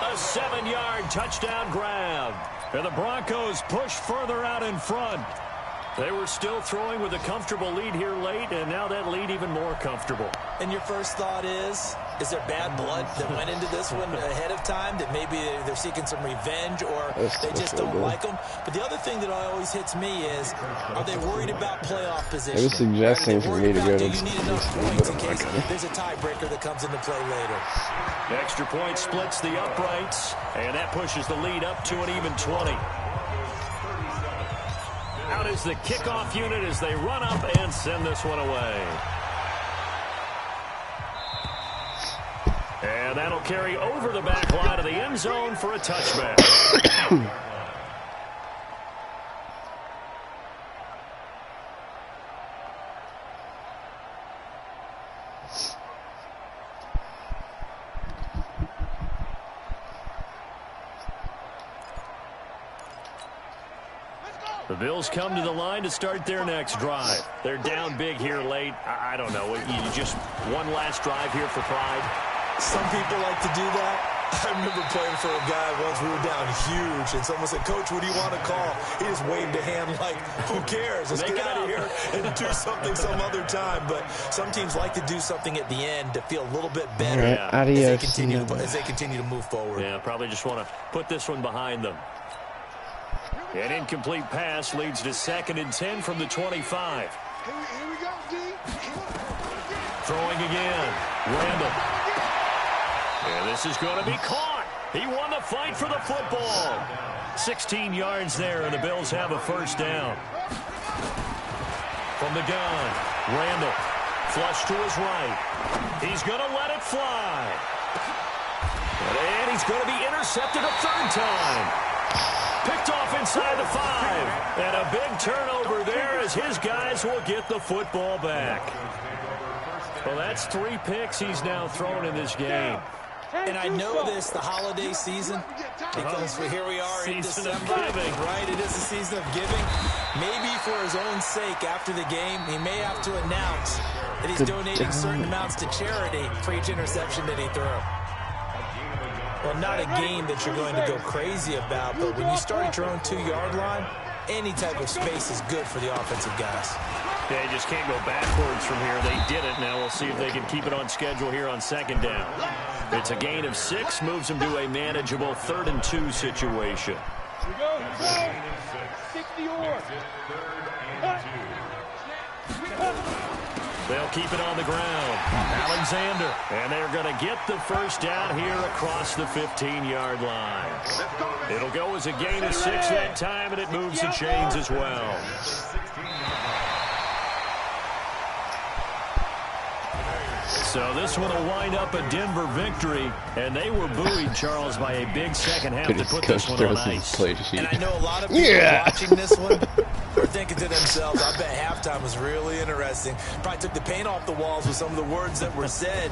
A 7-yard touchdown grab. And the Broncos push further out in front. They were still throwing with a comfortable lead here late, and now that lead even more comfortable. And your first thought is there bad blood that went into this one ahead of time, that maybe they're seeking some revenge or they just don't like them? But the other thing that always hits me is, are they worried about playoff position? They were suggesting for me to go to do you need enough points in case there's a tiebreaker that comes into play later? Extra point splits the uprights, and that pushes the lead up to an even 20. Out is the kickoff unit as they run up and send this one away. And that'll carry over the back line of the end zone for a touchback. The Bills come to the line to start their next drive. They're down big here late. I don't know. You just one last drive here for pride. Some people like to do that. I remember playing for a guy once. We were down huge, and someone said, "Coach, what do you want to call?" He just waved a hand like, "Who cares? Let's get out of here and do something some other time." But some teams like to do something at the end to feel a little bit better as they continue to move forward. Yeah, probably just want to put this one behind them. An incomplete pass leads to 2nd and 10 from the 25. Here we go, D. Throwing again. Randall. And this is going to be caught. He won the fight for the football. 16 yards there, and the Bills have a first down. From the gun, Randall. Flush to his right. He's going to let it fly. And he's going to be intercepted a 3rd time. Picked off inside the 5. And a big turnover there as his guys will get the football back. Well, that's 3 picks he's now thrown in this game. And I know this, the holiday season, because here we are in December, right? It is the season of giving. Maybe for his own sake, after the game, he may have to announce that he's donating certain amounts to charity for each interception that he threw. Well, not a game that you're going to go crazy about, but when you start at your own 2-yard line, any type of space is good for the offensive guys. They just can't go backwards from here. They did it. Now we'll see if they can keep it on schedule here on 2nd down. It's a gain of 6, moves them to a manageable 3rd and 2 situation. Here we go. 60 or. They'll keep it on the ground. Alexander. And they're going to get the first down here across the 15-yard line. It'll go as a gain of 6 that time, and it moves the chains as well. So this one will wind up a Denver victory, and they were buoyed, Charles, by a big second half to put this one on ice. And I know a lot of people watching this one are thinking to themselves, I bet halftime was really interesting. Probably took the paint off the walls with some of the words that were said.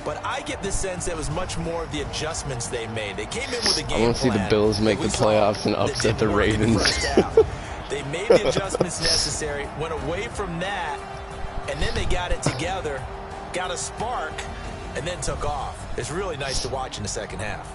But I get the sense that it was much more of the adjustments they made. They came in with a game plan. I want to see the Bills make the playoffs and upset the Ravens. They made the adjustments necessary, went away from that, and then they got it together, got a spark, and then took off. It's really nice to watch in the second half.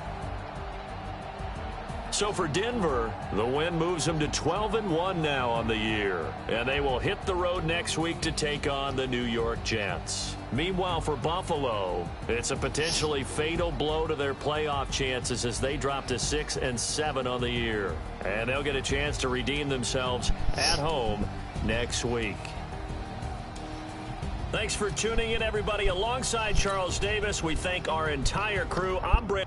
So for Denver, the win moves them to 12-1 now on the year. And they will hit the road next week to take on the New York Jets. Meanwhile, for Buffalo, it's a potentially fatal blow to their playoff chances as they drop to 6-7 on the year. And they'll get a chance to redeem themselves at home next week. Thanks for tuning in, everybody. Alongside Charles Davis, we thank our entire crew. I'm Britt.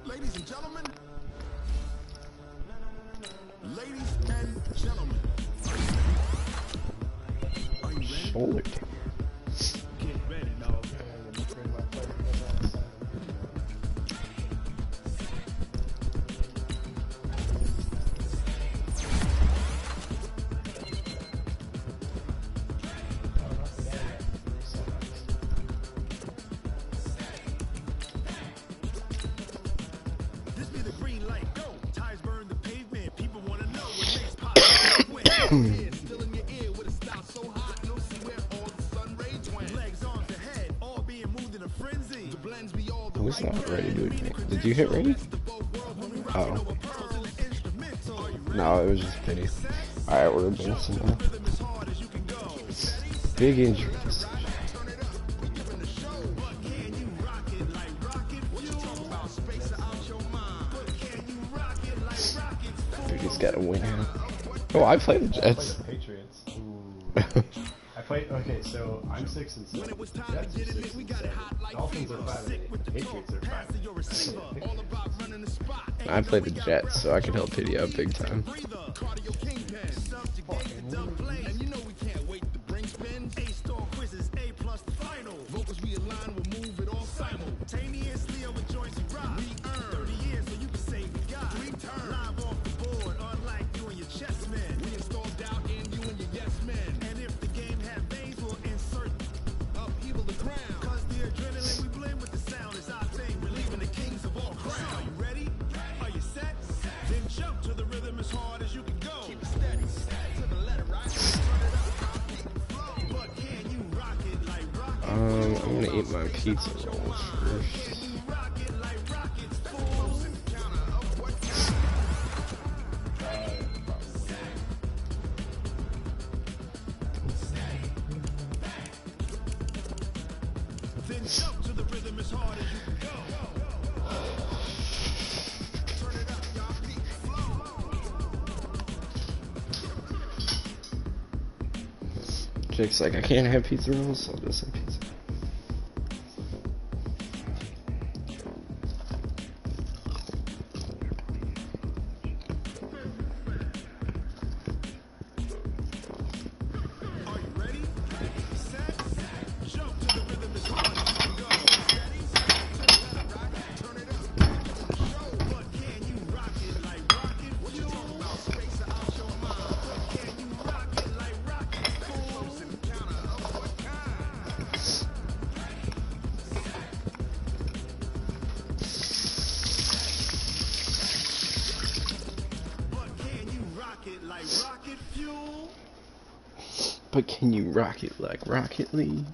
Ladies and gentlemen. Ladies and gentlemen. Are you ready? Shoulder. Get ready, dog. This be the green light. Go. Tires burn the pavement. People want to know what makes possible. Still in your ear with a style so hot, no see where all the sun rays went. Legs, arms, and head, all being moved in a frenzy. The blends be all the Who's not ready to advance? Did you hit ready? Oh. No, it was just pity. Alright, we're advancing now. Big injury. We just gotta win here. Oh, I play the Jets. Patriots. I played. Okay, so I'm 6-7. Jets are 6-7. Dolphins are 5-8. Patriots are 5. I play the Jets, so I can help Pity out big time. Jump to the rhythm as hard as you can go. I'm gonna eat my pizza rolls first. Jake's like, I can't have pizza rolls, so I'll just say pizza. But can you rock it like Rocket League?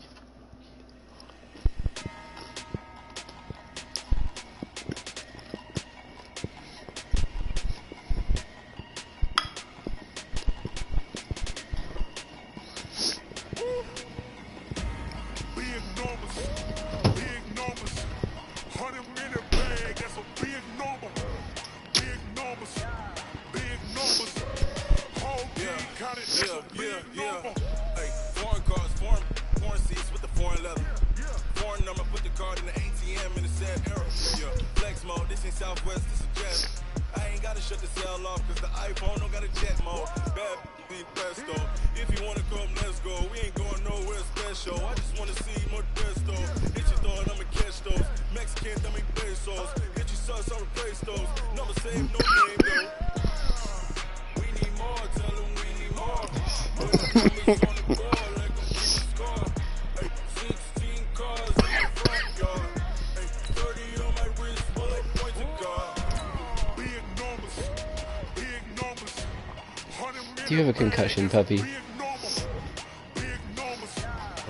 Do you have a concussion, puppy?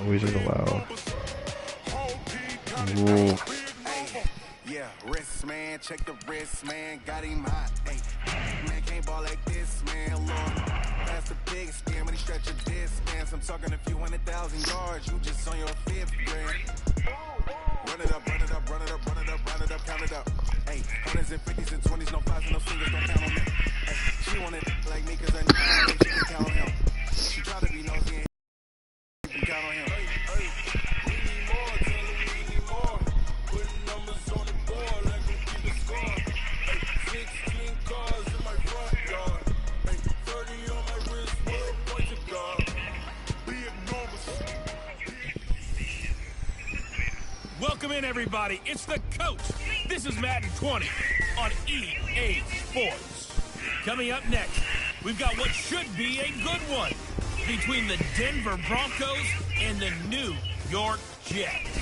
Always allowed. Ooh. Yeah, wrist man, check the wrist man, got him hot. Hey, man can't ball like this, man. Lord, that's the biggest scam when he stretch a distance. I'm talking a few 100,000 yards, you just on your fifth grand. Run it up, run it up, run it up, run it up, run it up, count it up. Hey, hundreds and fifties and 20s, no fives and no singles, don't count on me. Hey, she wanted like me cause I know she can count on him. She try to be nosy and she can count on him. We need more, tell her we need more. Putting numbers on the board like we keep the score. Hey, 16 cars in my front yard. Hey, 30 on my wrist, what a point to guard. Be enormous. Welcome in, everybody. It's the coach. This is Madden 20 on EA Sports. Coming up next, we've got what should be a good one between the Denver Broncos and the New York Jets.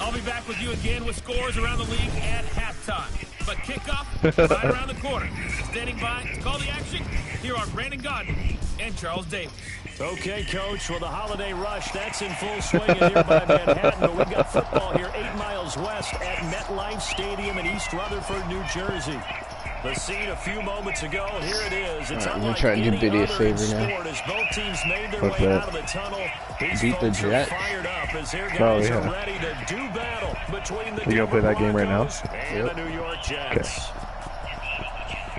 I'll be back with you again with scores around the league at halftime. But kickoff right around the corner. Standing by to call the action, here are Brandon Godden and Charles Davis. Okay, Coach. Well, the holiday rush, that's in full swing in nearby Manhattan. But we've got football here 8 miles west at MetLife Stadium in East Rutherford, New Jersey. The scene a few moments ago, here it is. It's I'm gonna try and do Biddy a favor now. As both teams made their What's way that? out of the tunnel. Beat the Jets. Fired up as their Oh, guys yeah. are ready to do battle between the You gonna play that game right now? Broncos and the New York Jets.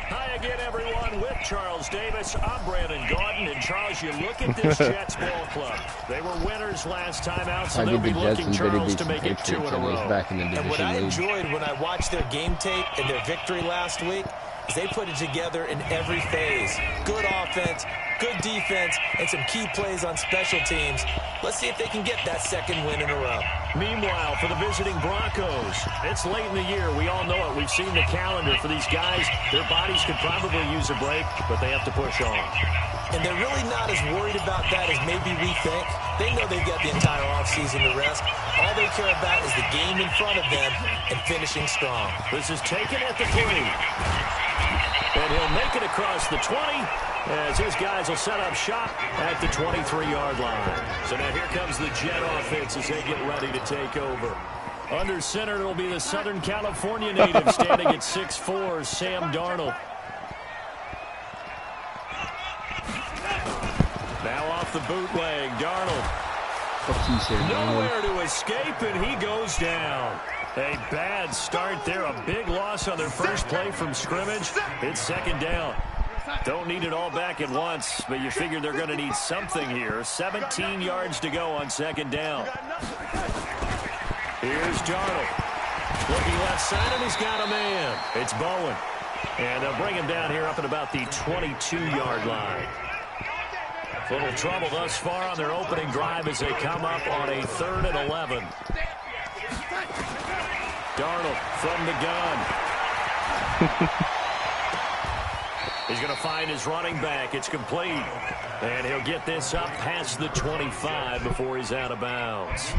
Hi again, everyone, with Charles Davis. I'm Brandon Godden, and Charles, you look at this Jets ball club. They were winners last time out, so I they'll did be the Jets looking, and Biddy Charles, beat to the make it 2 Patriots, in a and he's row. back in the And what division I lead. enjoyed when I watched their game tape and their victory last week is they put it together in every phase. Good offense, good defense, and some key plays on special teams. Let's see if they can get that second win in a row. Meanwhile, for the visiting Broncos, it's late in the year. We all know it. We've seen the calendar for these guys. Their bodies could probably use a break, but they have to push on. And they're really not as worried about that as maybe we think. They know they've got the entire offseason to rest. All they care about is the game in front of them and finishing strong. This is taken at the 3. And He'll make it across the 20 as his guys will set up shop at the 23-yard line. So now here comes the Jet offense as they get ready to take over. Under center, it'll be the Southern California native standing at 6'4", Sam Darnold. Now off the bootleg, Darnold. Nowhere to escape, and he goes down. A bad start there, a big loss on their first play from scrimmage. It's second down. Don't need it all back at once, but you figure they're going to need something here. 17 yards to go on second down. Here's Darnold. Looking left side, and he's got a man. It's Bowen. And they'll bring him down here up at about the 22-yard line. Little trouble thus far on their opening drive as they come up on a 3rd and 11. Darnold from the gun. He's going to find his running back. It's complete. And he'll get this up past the 25 before he's out of bounds.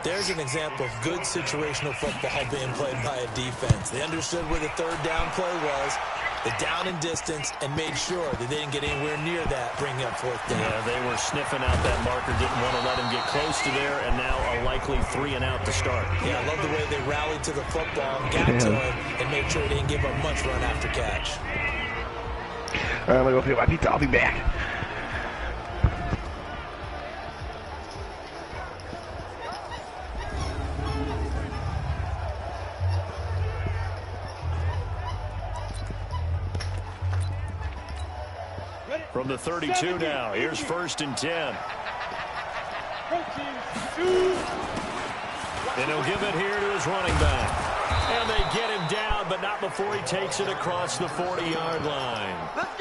There's an example of good situational football being played by a defense. They understood where the 3rd down play was, the down and distance, and made sure that they didn't get anywhere near that, bringing up 4th down. Yeah, they were sniffing out that marker, didn't want to let him get close to there, and now a likely 3 and out to start. Yeah, I love the way they rallied to the football, got to him, and made sure they didn't give him much run after catch. All right, I'm going to go pick up my pizza. I'll be back. From the 32 now, here's 1st and 10. And he'll give it here to his running back. And they get him down, but not before he takes it across the 40-yard line.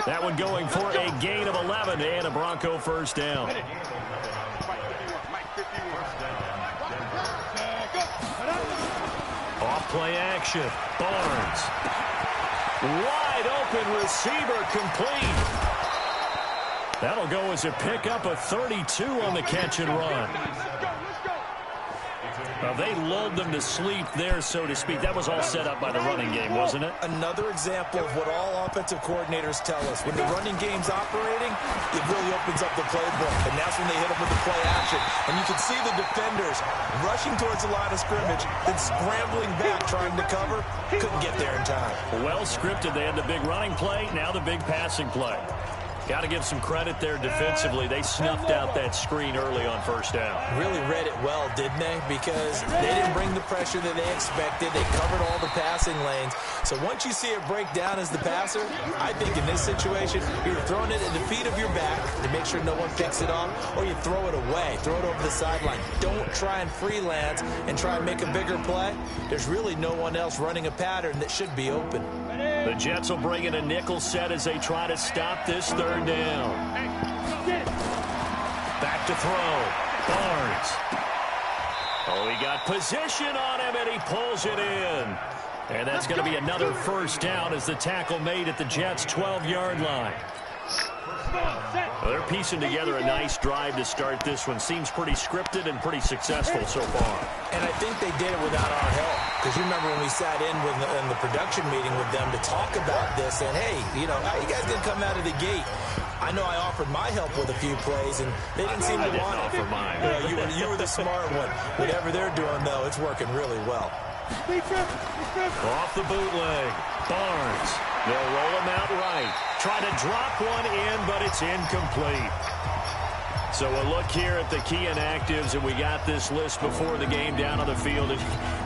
That one going for a gain of 11 and a Bronco 1st down. Off play action. Barnes. Wide open receiver complete. That'll go as a pickup of 32 on the catch and run. They lulled them to sleep there, so to speak. That was all set up by the running game, wasn't it? Another example of what all offensive coordinators tell us. When the running game's operating, it really opens up the playbook. And that's when they hit them with the play action. And you can see the defenders rushing towards the line of scrimmage, then scrambling back, trying to cover. Couldn't get there in time. Well scripted. They had the big running play, now the big passing play. Got to give some credit there defensively. They snuffed out that screen early on 1st down. Really read it well, didn't they? Because they didn't bring the pressure that they expected. They covered all the passing lanes. So once you see it break down as the passer, I think in this situation, you're throwing it at the feet of your back to make sure no one picks it off, or you throw it away, throw it over the sideline. Don't try and freelance and try and make a bigger play. There's really no one else running a pattern that should be open. The Jets will bring in a nickel set as they try to stop this 3rd down. Back to throw. Barnes. Oh, he got position on him, and he pulls it in. And that's going to be another 1st down as the tackle made at the Jets' 12-yard line. Well, they're piecing together a nice drive to start this one. Seems pretty scripted and pretty successful so far. And I think they did it without our help. Because you remember when we sat in the production meeting with them to talk about this, and hey, you know, you guys didn't come out of the gate. I know I offered my help with a few plays, and they didn't seem to want it. Offer mine. You were the smart one. Whatever they're doing, though, it's working really well. Off the bootleg. Barnes. They'll roll him out right. Try to drop one in, but it's incomplete. So a look here at the key inactives, and we got this list before the game down on the field. And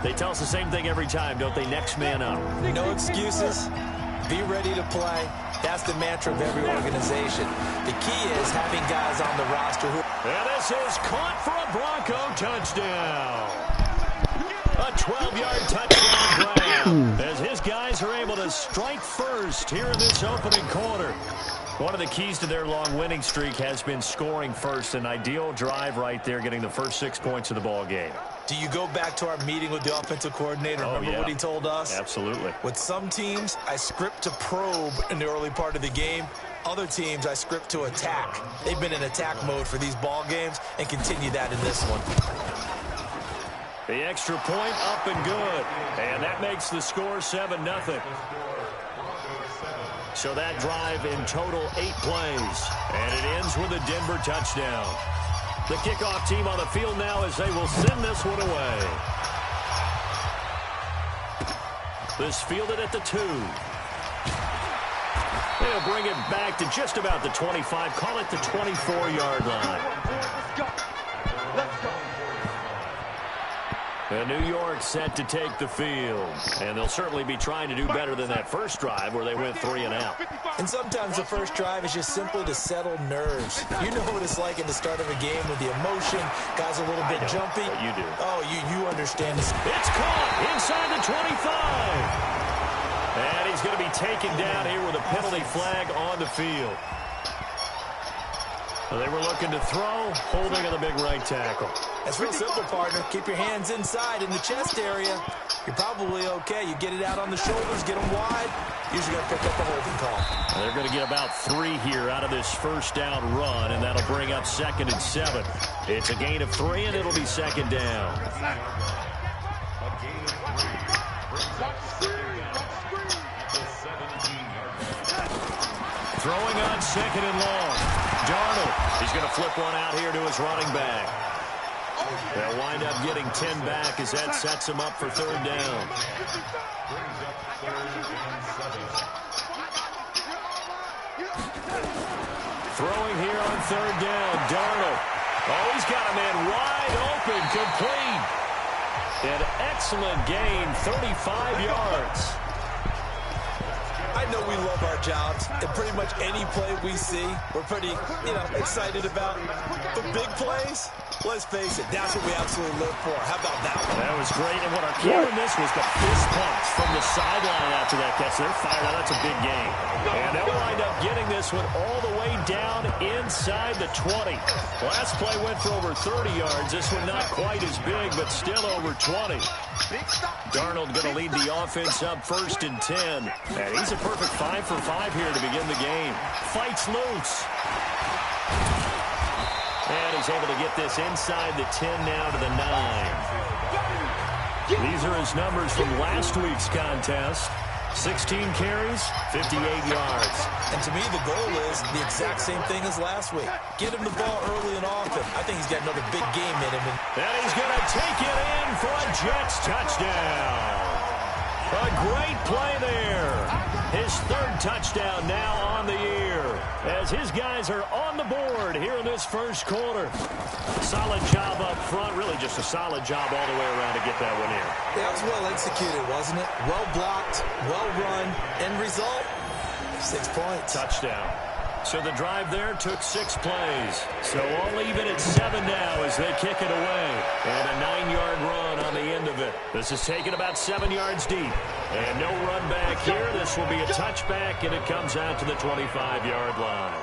they tell us the same thing every time, don't they? Next man up. No excuses. Be ready to play. That's the mantra of every organization. The key is having guys on the roster who... And this is caught for a Bronco touchdown. A 12-yard touchdown grab as his guys are able to strike first here in this opening quarter. One of the keys to their long winning streak has been scoring first. An ideal drive right there, getting the first 6 points of the ball game. Do you go back to our meeting with the offensive coordinator? Remember what he told us? Absolutely. With some teams, I script to probe in the early part of the game. Other teams, I script to attack. They've been in attack mode for these ball games and continue that in this one. The extra point up and good. And that makes the score 7-0. So that drive in total 8 plays. And it ends with a Denver touchdown. The kickoff team on the field now as they will send this one away. This fielded at the 2. They'll bring it back to just about the 25. Call it the 24-yard line. And New York set to take the field. And they'll certainly be trying to do better than that first drive where they went 3 and out. And sometimes the first drive is just simply to settle nerves. You know what it's like in the start of a game with the emotion. Guys a little bit jumpy. But you do. Oh, you understand this. It's caught inside the 25. And he's going to be taken down here with a penalty flag on the field. Well, they were looking to throw, holding on the big right tackle. That's real simple, partner. Keep your hands inside in the chest area. You're probably okay. You get it out on the shoulders, get them wide. Usually going to pick up a holding call. Well, they're going to get about 3 here out of this first down run, and that'll bring up 2nd and 7. It's a gain of 3, and it'll be 2nd down. Throwing on 2nd and long. Darnold, he's going to flip one out here to his running back. They'll wind up getting 10 back as that sets him up for 3rd down. Throwing here on 3rd down, Darnold. Oh, he's got a man wide open, complete. An excellent gain, 35 yards. I know we love our jobs, and pretty much any play we see, we're pretty, excited about. The big plays, let's face it, that's what we absolutely live for. How about that one? That was great, and what our key on this was the fist pumps from the sideline after that catch. They're fired out. That's a big game. And they'll wind up getting this one all the way down inside the 20. Last play went for over 30 yards. This one not quite as big, but still over 20. Darnold going to lead the offense up 1st and 10. And he's a perfect 5 for 5 here to begin the game. Fights loose. And he's able to get this inside the 10 now to the 9. These are his numbers from last week's contest. 16 carries, 58 yards. And to me, the goal is the exact same thing as last week. Get him the ball early and often. I think he's got another big game in him. And he's going to take it in for a Jets touchdown. A great play there. His 3rd touchdown now on the year as his guys are on the board here in this first quarter. Solid job up front. Really just a solid job all the way around to get that one in. That was well executed, wasn't it? Well blocked, well run. End result, 6 points. Touchdown. So the drive there took 6 plays. So all even at 7 now as they kick it away. And a 9-yard run on the end of it. This is taken about 7 yards deep. And no run back here. This will be a touchback, and it comes out to the 25-yard line.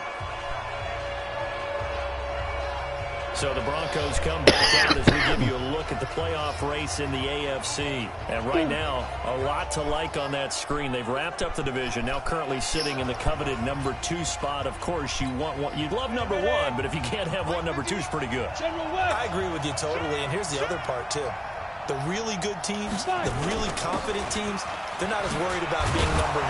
So the Broncos come back out as we give you a look at the playoff race in the AFC. And right now, a lot to like on that screen. They've wrapped up the division, now currently sitting in the coveted number 2 spot. Of course, you'd love number 1, but if you can't have one, number 2 is pretty good. I agree with you totally, and here's the other part, too. The really good teams, the really confident teams, they're not as worried about being number 1.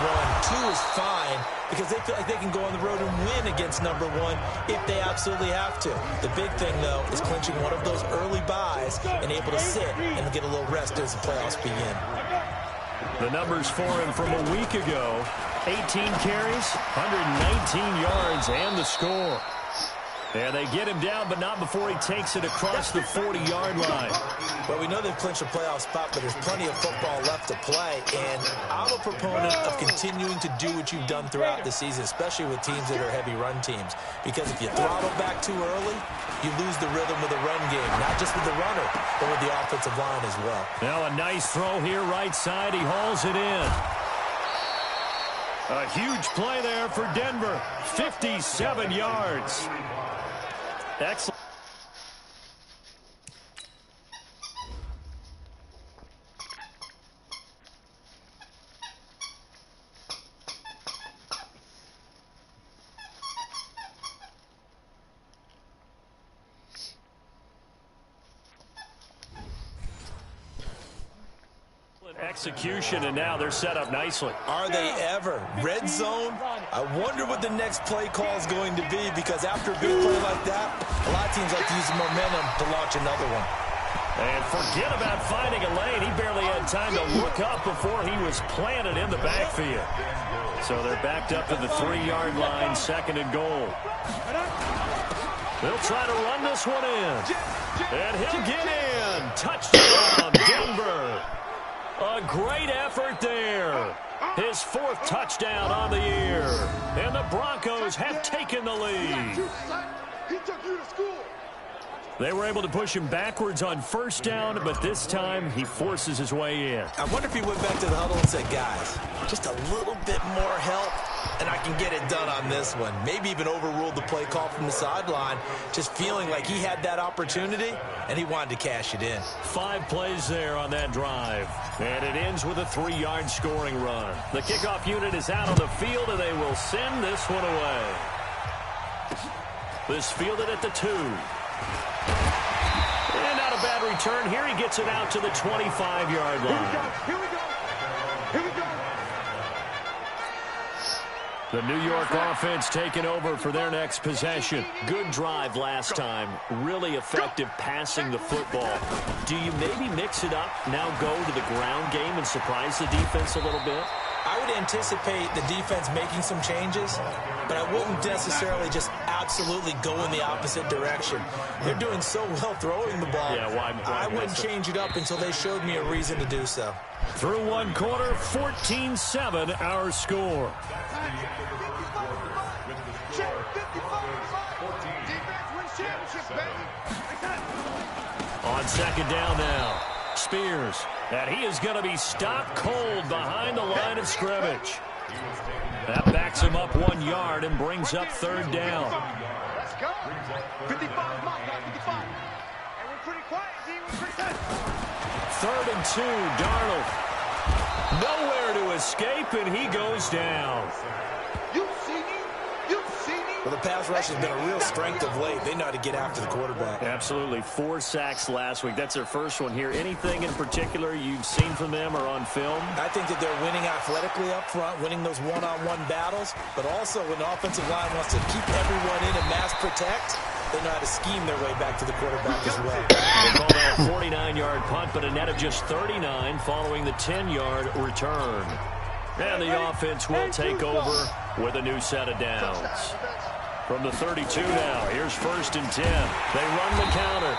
2 is fine because they feel like they can go on the road and win against number 1 if they absolutely have to. The big thing, though, is clinching one of those early byes and able to sit and get a little rest as the playoffs begin. The numbers for him from a week ago, 18 carries, 119 yards, and the score. And they get him down, but not before he takes it across the 40-yard line. Well, we know they've clinched a playoff spot, but there's plenty of football left to play. And I'm a proponent of continuing to do what you've done throughout the season, especially with teams that are heavy run teams. Because if you throttle back too early, you lose the rhythm of the run game, not just with the runner, but with the offensive line as well. Now a nice throw here right side. He hauls it in. A huge play there for Denver. 57 yards. Excellent. Execution, and now they're set up nicely. Are they ever? Red zone? I wonder what the next play call is going to be, because after a big play like that, a lot of teams like to use the momentum to launch another one. And forget about finding a lane. He barely had time to look up before he was planted in the backfield. So they're backed up to the 3-yard line, 2nd and goal. They'll try to run this one in. And he'll get in. Touchdown, Denver. A great effort there. His 4th touchdown on the year. And the Broncos have taken the lead. He took you to school. They were able to push him backwards on 1st down, but this time he forces his way in. I wonder if he went back to the huddle and said, guys, just a little bit more help, and I can get it done on this one. Maybe even overruled the play call from the sideline, just feeling like he had that opportunity, and he wanted to cash it in. 5 plays there on that drive, and it ends with a 3-yard scoring run. The kickoff unit is out on the field, and they will send this one away. This fielded at the 2. And not a bad return here. He gets it out to the 25-yard line. Here we go. Here we go. The New York offense taking over for their next possession. Good drive last time. Really effective passing the football. Do you maybe mix it up, now go to the ground game and surprise the defense a little bit? I would anticipate the defense making some changes, but I wouldn't necessarily just absolutely go in the opposite direction. They're doing so well throwing the ball. Yeah, why I wouldn't change it up until they showed me a reason to do so. Through 1 quarter, 14-7 our score. On 2nd down now, Spears. And he is going to be stopped cold behind the line of scrimmage. That backs him up 1 yard and brings up 3rd down. Let's go. 55, mark, 55. And we're pretty quiet, D. We're pretty good. 3rd and 2, Darnold. Nowhere to escape, and he goes down. You see me? You see me? Well, the pass rush has been a real strength of late. They know how to get after the quarterback. Absolutely. 4 sacks last week. That's their first one here. Anything in particular you've seen from them or on film? I think that they're winning athletically up front, winning those one-on-one battles, but also when the offensive line wants to keep everyone in and mass protect, they know how to scheme their way back to the quarterback as well. They call that a 49-yard punt, but a net of just 39 following the 10-yard return. And the offense will take over with a new set of downs. From the 32 now, here's 1st and 10. They run the counter.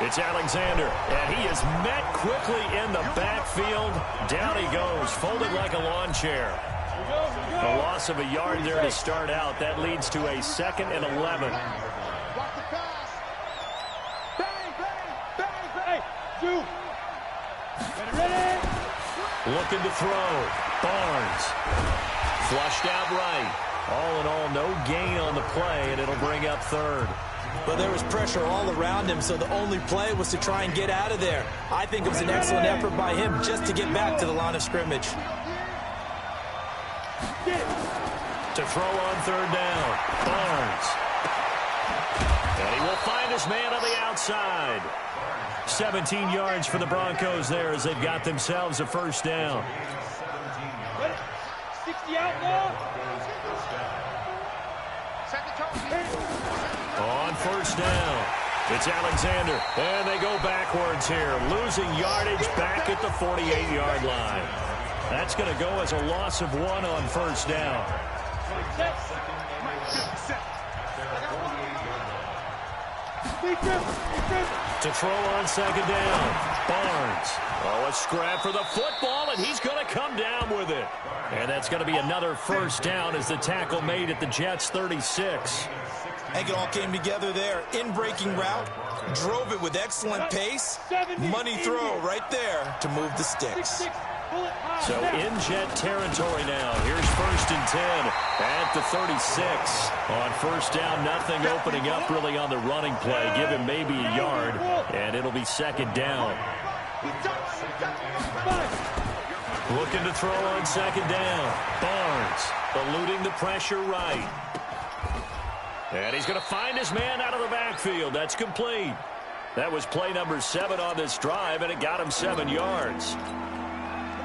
It's Alexander, and he is met quickly in the backfield. Down he goes, folded like a lawn chair. A loss of a yard there to start out. That leads to a 2nd and 11. Looking to throw. Barnes. Flushed out right. All in all, no gain on the play, and it'll bring up 3rd. But there was pressure all around him, so the only play was to try and get out of there. I think it was an excellent effort by him just to get back to the line of scrimmage. To throw on 3rd down. Barnes. And he will find his man on the outside. 17 yards for the Broncos there as they've got themselves a 1st down. 60 out now. On 1st down, it's Alexander, and they go backwards here, losing yardage back at the 48-yard line. That's going to go as a loss of 1 on 1st down. To throw on 2nd down, Barnes. Oh, a scrap for the football, and he's going to come down with it. And that's going to be another 1st down as the tackle made at the Jets' 36. I think it all came together there. In-breaking route, drove it with excellent pace. Money throw right there to move the sticks. So in Jet territory now. Here's 1st and 10 at the 36. On 1st down, nothing opening up really on the running play. Give him maybe a yard, and it'll be 2nd down. Looking to throw on 2nd down. Barnes eluding the pressure right. And he's going to find his man out of the backfield. That's complete. That was play number 7 on this drive, and it got him 7 yards.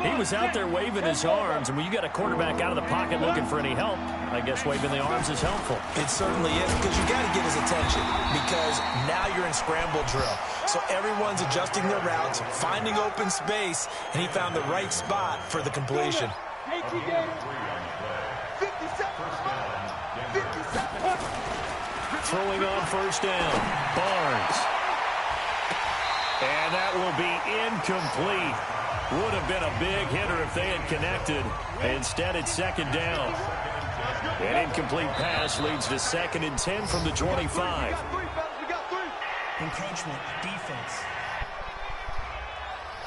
He was out there waving his arms, and when you got a quarterback out of the pocket looking for any help, I guess waving the arms is helpful. It certainly is, because you got to get his attention, because now you're in scramble drill. So everyone's adjusting their routes, finding open space, and he found the right spot for the completion. Throwing on first down, Barnes. And that will be incomplete. Would have been a big hitter if they had connected. Instead, it's second down. An incomplete pass leads to 2nd and 10 from the 25. Encroachment, defense.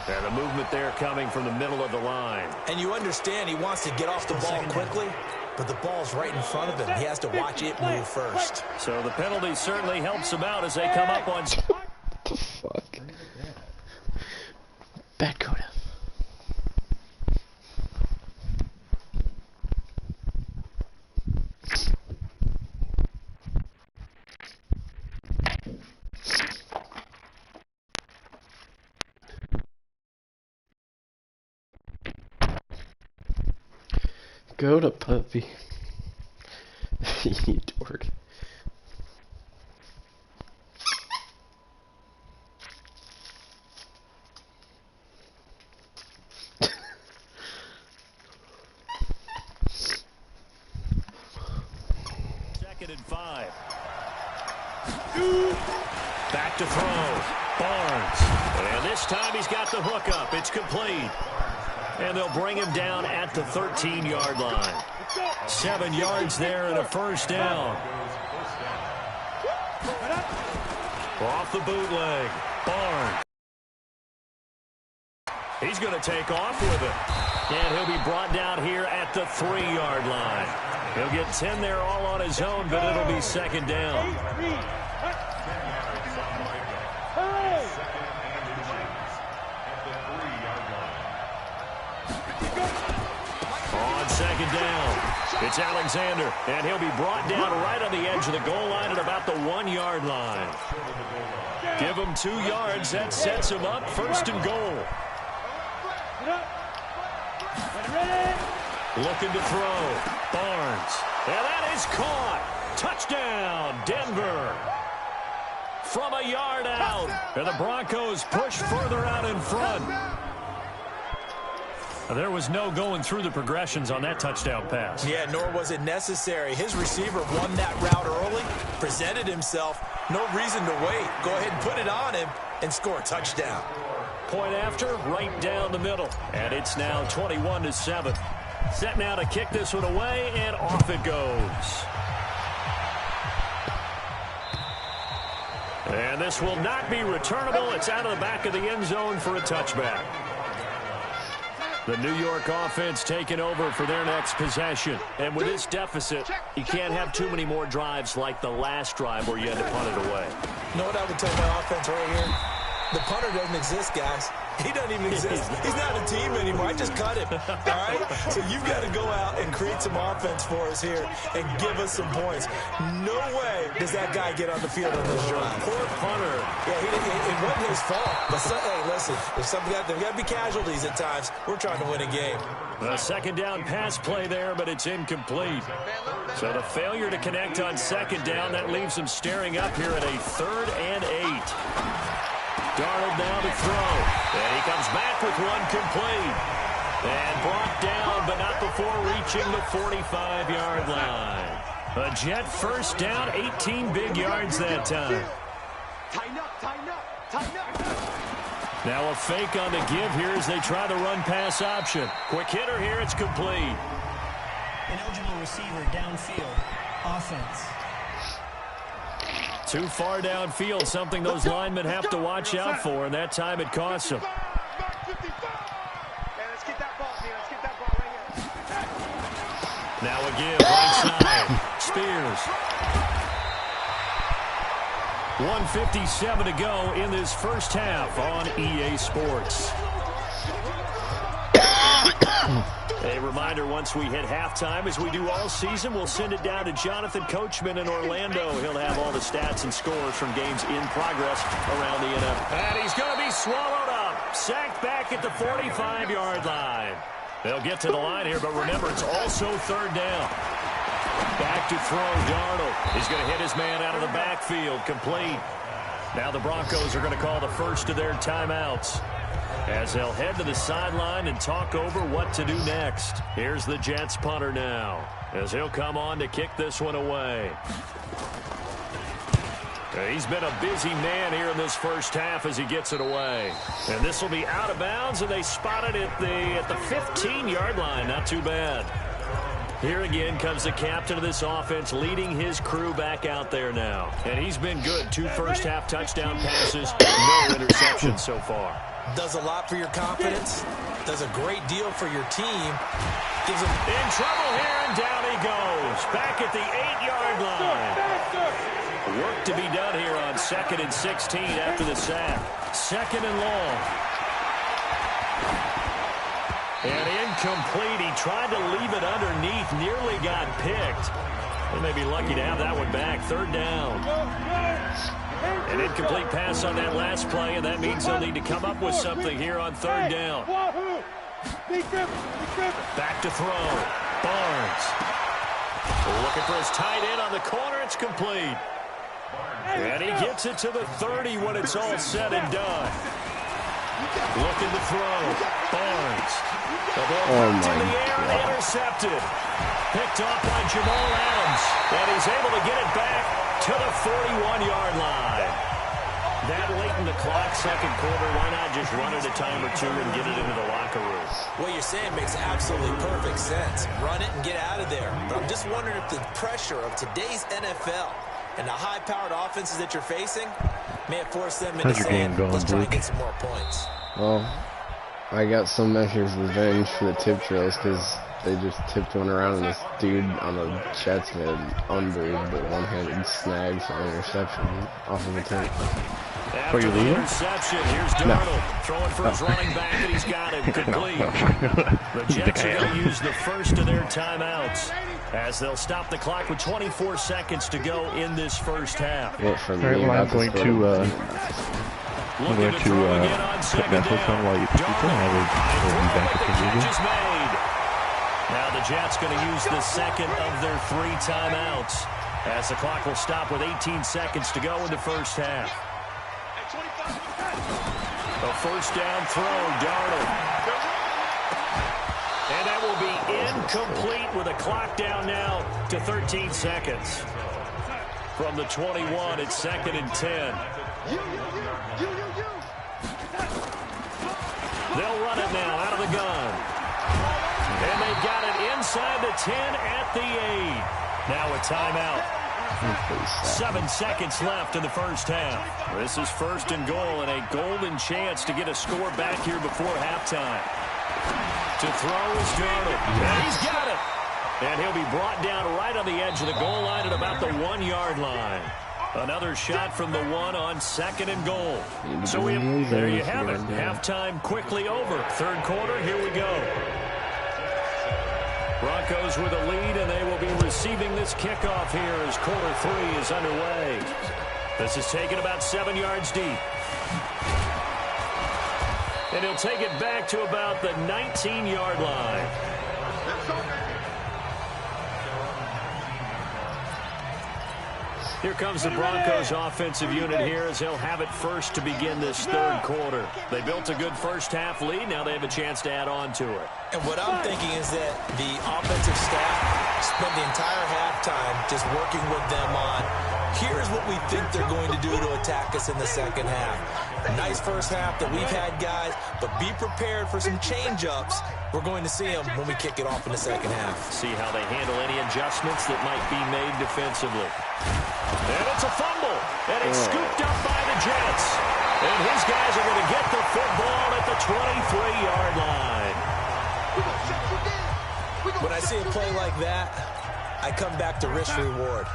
And the movement there coming from the middle of the line. And you understand he wants to get off the ball quickly, but the ball's right in front of him. He has to watch it move first. So the penalty certainly helps him out as they come up on... What the fuck? Bad Coda. Go to puppy. You dork. Second and 5. Back to throw. Barnes. And this time he's got the hook up. It's complete. And they'll bring him down at the 13-yard line. 7 yards there and a first down. Off the bootleg. Barnes. He's going to take off with it. And he'll be brought down here at the 3-yard line. He'll get 10 there all on his own, but it'll be second down. On second down, it's Alexander, and he'll be brought down right on the edge of the goal line at about the 1-yard line. Give him 2 yards. That sets him up 1st and goal. Looking to throw. Barnes. And that is caught. Touchdown, Denver. From a yard out. And the Broncos push further out in front. There was no going through the progressions on that touchdown pass. Yeah, nor was it necessary. His receiver won that route early, presented himself. No reason to wait. Go ahead and put it on him and score a touchdown. Point after, right down the middle. And it's now 21-7. Set now to kick this one away, and off it goes. And this will not be returnable. It's out of the back of the end zone for a touchback. The New York offense taking over for their next possession. And with this deficit, you can't have too many more drives like the last drive where you had to punt it away. You know what I would tell my offense right here? The punter doesn't exist, guys. He doesn't even exist. He's not a team anymore. I just cut him. All right? So you've got to go out and create some offense for us here and give us some points. No way does that guy get on the field on this drive. Poor punter. Yeah, it wasn't his fault. But hey, listen, there's got to be casualties at times. We're trying to win a game. A second down pass play there, but it's incomplete. So the failure to connect on second down, that leaves him staring up here at a 3rd and 8. Darnold now to throw. And he comes back with one complete. And brought down, but not before reaching the 45-yard line. A Jet first down, 18 big yards that time. Tighten up, tighten up, tighten up. Now a fake on the give here as they try the run-pass option. Quick hitter here, it's complete. An eligible receiver downfield. Offense. Too far downfield, something those linemen have to watch out for, and that time it costs them. Now a give, right side. Spears. 1:57 to go in this first half on EA Sports. A reminder, once we hit halftime, as we do all season, we'll send it down to Jonathan Coachman in Orlando. He'll have all the stats and scores from games in progress around the NFL. And he's going to be swallowed up. Sacked back at the 45-yard line. They'll get to the line here, but remember, it's also third down. Back to throw, Darnold. He's going to hit his man out of the backfield, complete. Now the Broncos are going to call the first of their timeouts as they'll head to the sideline and talk over what to do next. Here's the Jets punter now as he'll come on to kick this one away. He's been a busy man here in this first half as he gets it away. And this will be out of bounds, and they spot it at the 15-yard line. Not too bad. Here again comes the captain of this offense leading his crew back out there now. And he's been good. 2 first-half touchdown passes, no interceptions so far. Does a lot for your confidence. Does a great deal for your team. Gives him in trouble here, and down he goes. Back at the 8-yard line. Work to be done here on 2nd and 16 after the sack. 2nd and long. And incomplete. He tried to leave it underneath. Nearly got picked. They may be lucky to have that one back. 3rd down. An incomplete pass on that last play, and that means they'll need to come up with something here on 3rd down. Back to throw. Barnes. Looking for his tight end on the corner. It's complete. And he gets it to the 30 when it's all said and done. Looking to throw. Barnes. The ball in the air and intercepted. Picked off by Jamal Adams. And he's able to get it back to the 41-yard line. That late in the clock, 2nd quarter, why not just run it a time or two and get it into the locker room? What you're saying makes absolutely perfect sense. Run it and get out of there. But I'm just wondering if the pressure of today's NFL and the high-powered offenses that you're facing may have forced them into saying, let's try and get some more points. Well, I got some measures of revenge for the tip drills because they just tipped one around and this dude on the Jets made an unbelievable one-handed snag for an interception off of a tip. After the interception, here's Darnold throwing for his running back, and he's got it complete. The Jets are going to use the first of their timeouts as they'll stop the clock with 24 seconds to go in this first half. Yeah, for me, all right, well, I'm going to throw again on 2nd down. While you will be back at the catch is made. Now the Jets going to use the second of their 3 timeouts as the clock will stop with 18 seconds to go in the first half. A first down throw, Darnold. And that will be incomplete with a clock down now to 13 seconds. From the 21, it's 2nd and 10. They'll run it now out of the gun. And they got it inside the 10 at the 8. Now a timeout. 7 seconds left in the first half. This is 1st and goal and a golden chance to get a score back here before halftime. To throw is Darnold. And he's got it. And he'll be brought down right on the edge of the goal line at about the 1-yard line. Another shot from the 1 on 2nd and goal. So there you have it. Halftime quickly over. 3rd quarter, here we go. Broncos with a lead, and they will be receiving this kickoff here as quarter 3 is underway. This is taken about 7 yards deep. And he'll take it back to about the 19-yard line. Here comes the Broncos offensive unit here as they'll have it first to begin this 3rd quarter. They built a good first half lead. Now they have a chance to add on to it. And what I'm thinking is that the offensive staff spent the entire halftime just working with them on, here's what we think they're going to do to attack us in the second half. A nice first half that we've had, guys, but be prepared for some change-ups. We're going to see them when we kick it off in the second half. See how they handle any adjustments that might be made defensively. And it's a fumble, and it's scooped up by the Jets. And his guys are going to get the football at the 23-yard line. When I see a play like that, I come back to risk-reward.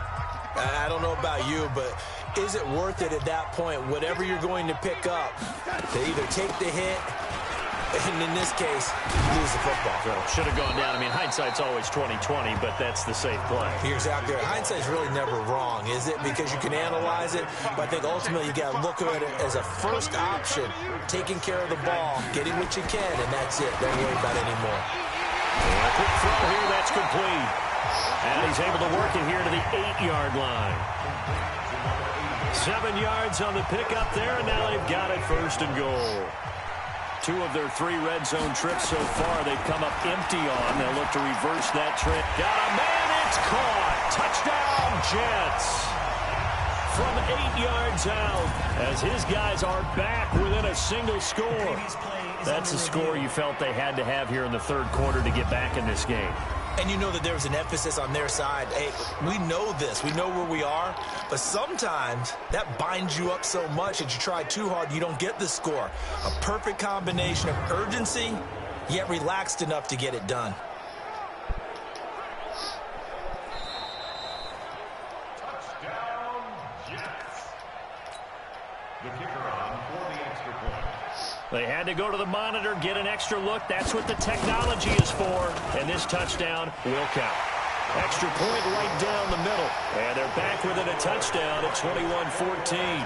I don't know about you, but is it worth it at that point, whatever you're going to pick up, to either take the hit And in this case, lose the football. So should have gone down. I mean, hindsight's always 20/20, but that's the safe play. You're exactly right. Hindsight's really never wrong, is it? Because you can analyze it, but I think ultimately you got to look at it as a first option, taking care of the ball, getting what you can, and that's it. Don't worry about it anymore. A quick throw here, that's complete. And he's able to work it here to the 8-yard line. 7 yards on the pickup there, and now they've got it first and goal. 2 of their 3 red zone trips so far, they've come up empty on. They'll look to reverse that trip. Got a man, it's caught. Touchdown, Jets. From 8 yards out, as his guys are back within a single score. That's a score you felt they had to have here in the third quarter to get back in this game. And you know that there was an emphasis on their side. Hey, we know this. We know where we are. But sometimes that binds you up so much that you try too hard, you don't get the score. A perfect combination of urgency, yet relaxed enough to get it done. Touchdown, Jets. The kicker on for the extra point. They had to go to the monitor, get an extra look. That's what the technology is for. And this touchdown will count. Extra point right down the middle. And they're back within a touchdown at 21-14.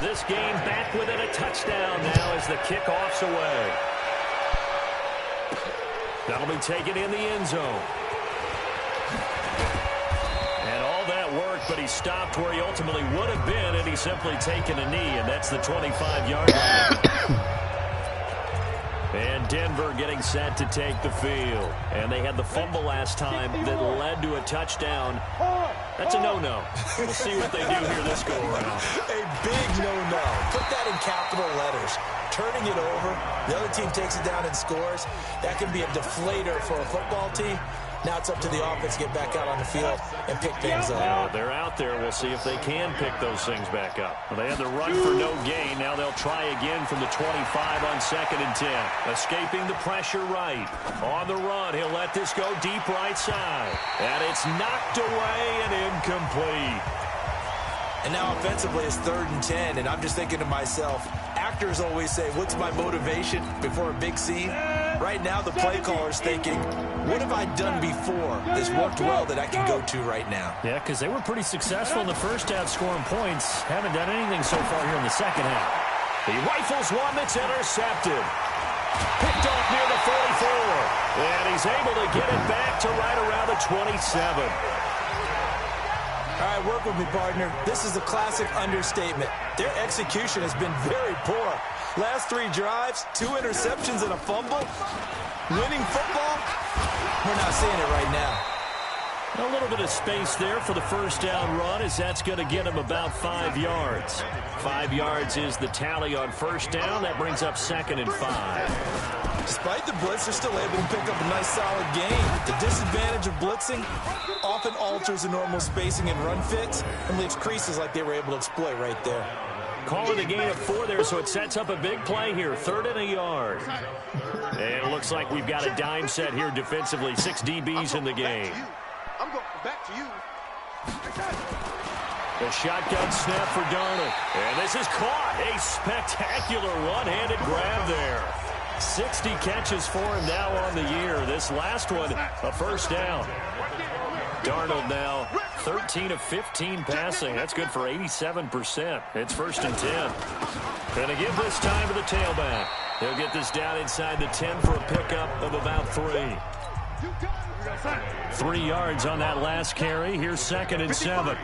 This game back within a touchdown now as the kickoff's away. That'll be taken in the end zone. And all that work, but he stopped where he ultimately would have been, and he's simply taken a knee, and that's the 25-yard line. And Denver getting set to take the field. And they had the fumble last time that led to a touchdown. That's a no-no. We'll see what they do here this go-around. A big no-no. Put that in capital letters. Turning it over, the other team takes it down and scores. That can be a deflator for a football team. Now it's up to the offense to get back out on the field and pick things up. Well, they're out there. We'll see if they can pick those things back up. Well, they had the run for no gain. Now they'll try again from the 25 on 2nd and 10. Escaping the pressure right. On the run, he'll let this go deep right side. And it's knocked away and incomplete. And now offensively it's 3rd and 10, and I'm just thinking to myself, actors always say, what's my motivation before a big scene? Right now the play caller's thinking, what have I done before that's worked well that I can go to right now? Yeah, because they were pretty successful in the first half scoring points. Haven't done anything so far here in the second half. He rifles one that's intercepted. Picked off near the 44. And he's able to get it back to right around the 27. All right, work with me, partner. This is a classic understatement. Their execution has been very poor. Last 3 drives, 2 interceptions and a fumble. Winning football? We're not seeing it right now. A little bit of space there for the first down run, as that's going to get him about 5 yards. 5 yards is the tally on first down. That brings up 2nd and 5. Despite the blitz, they're still able to pick up a nice solid gain. The disadvantage of blitzing often alters the normal spacing and run fits and leaves creases like they were able to exploit right there. Call it a gain of 4 there, so it sets up a big play here. 3rd and a yard. And it looks like we've got a dime set here defensively. 6 DBs in the game. I'm going back to you. The shotgun snap for Darnold. And this is caught. A spectacular one-handed grab there. 60 catches for him now on the year. This last one, a first down. Darnold now 13 of 15 passing. That's good for 87%. It's 1st and 10. Going to give this time to the tailback. He'll get this down inside the 10 for a pickup of about 3. 3 yards on that last carry. Here's 2nd and 7.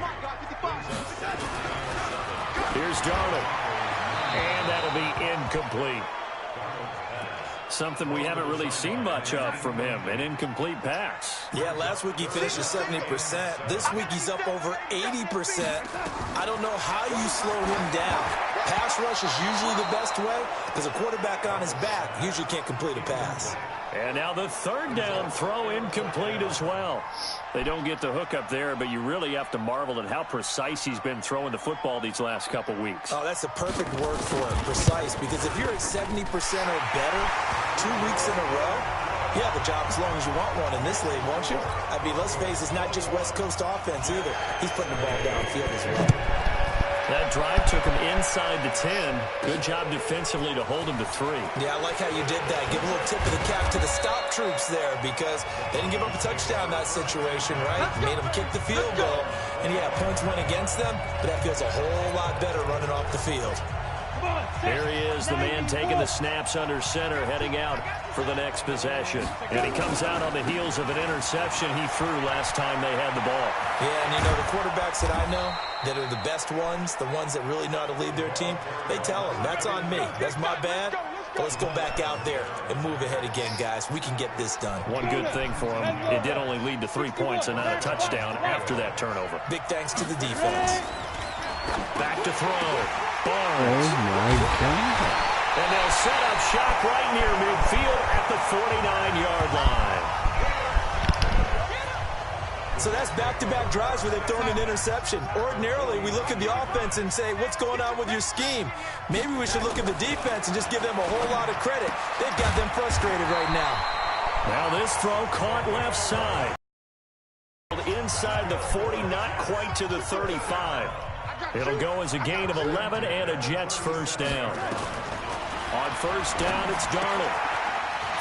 Here's Darnold. And that'll be incomplete. Something we haven't really seen much of from him, an incomplete pass. Yeah, last week he finished at 70%. This week he's up over 80%. I don't know how you slow him down. Pass rush is usually the best way because a quarterback on his back usually can't complete a pass. And now the 3rd down throw incomplete as well. They don't get the hook up there, but you really have to marvel at how precise he's been throwing the football these last couple weeks. Oh, that's the perfect word for it, precise, because if you're at 70% or better 2 weeks in a row, you have a job as long as you want one in this league, won't you? I mean, let's face it, it's not just West Coast offense either. He's putting the ball downfield as well. That drive took him inside the 10. Good job defensively to hold him to 3. Yeah, I like how you did that. Give a little tip of the cap to the stop troops there because they didn't give up a touchdown in that situation, right? Made them kick the field goal. And, yeah, points went against them, but that feels a whole lot better running off the field. Here he is, the man taking the snaps under center, heading out for the next possession. And he comes out on the heels of an interception he threw last time they had the ball. Yeah, and you know, the quarterbacks that I know that are the best ones, the ones that really know how to lead their team, they tell them, that's on me. That's my bad. But let's go back out there and move ahead again, guys. We can get this done. One good thing for him, it did only lead to 3 points and not a touchdown after that turnover. Big thanks to the defense. Back to throw. Barnes. Oh, my God. And they'll set up shop right near midfield at the 49-yard line. So that's back-to-back drives where they've thrown an interception. Ordinarily, we look at the offense and say, what's going on with your scheme? Maybe we should look at the defense and just give them a whole lot of credit. They've got them frustrated right now. Now this throw caught left side. Inside the 40, not quite to the 35. It'll go as a gain of 11 and a Jets first down. On first down, it's Darnold.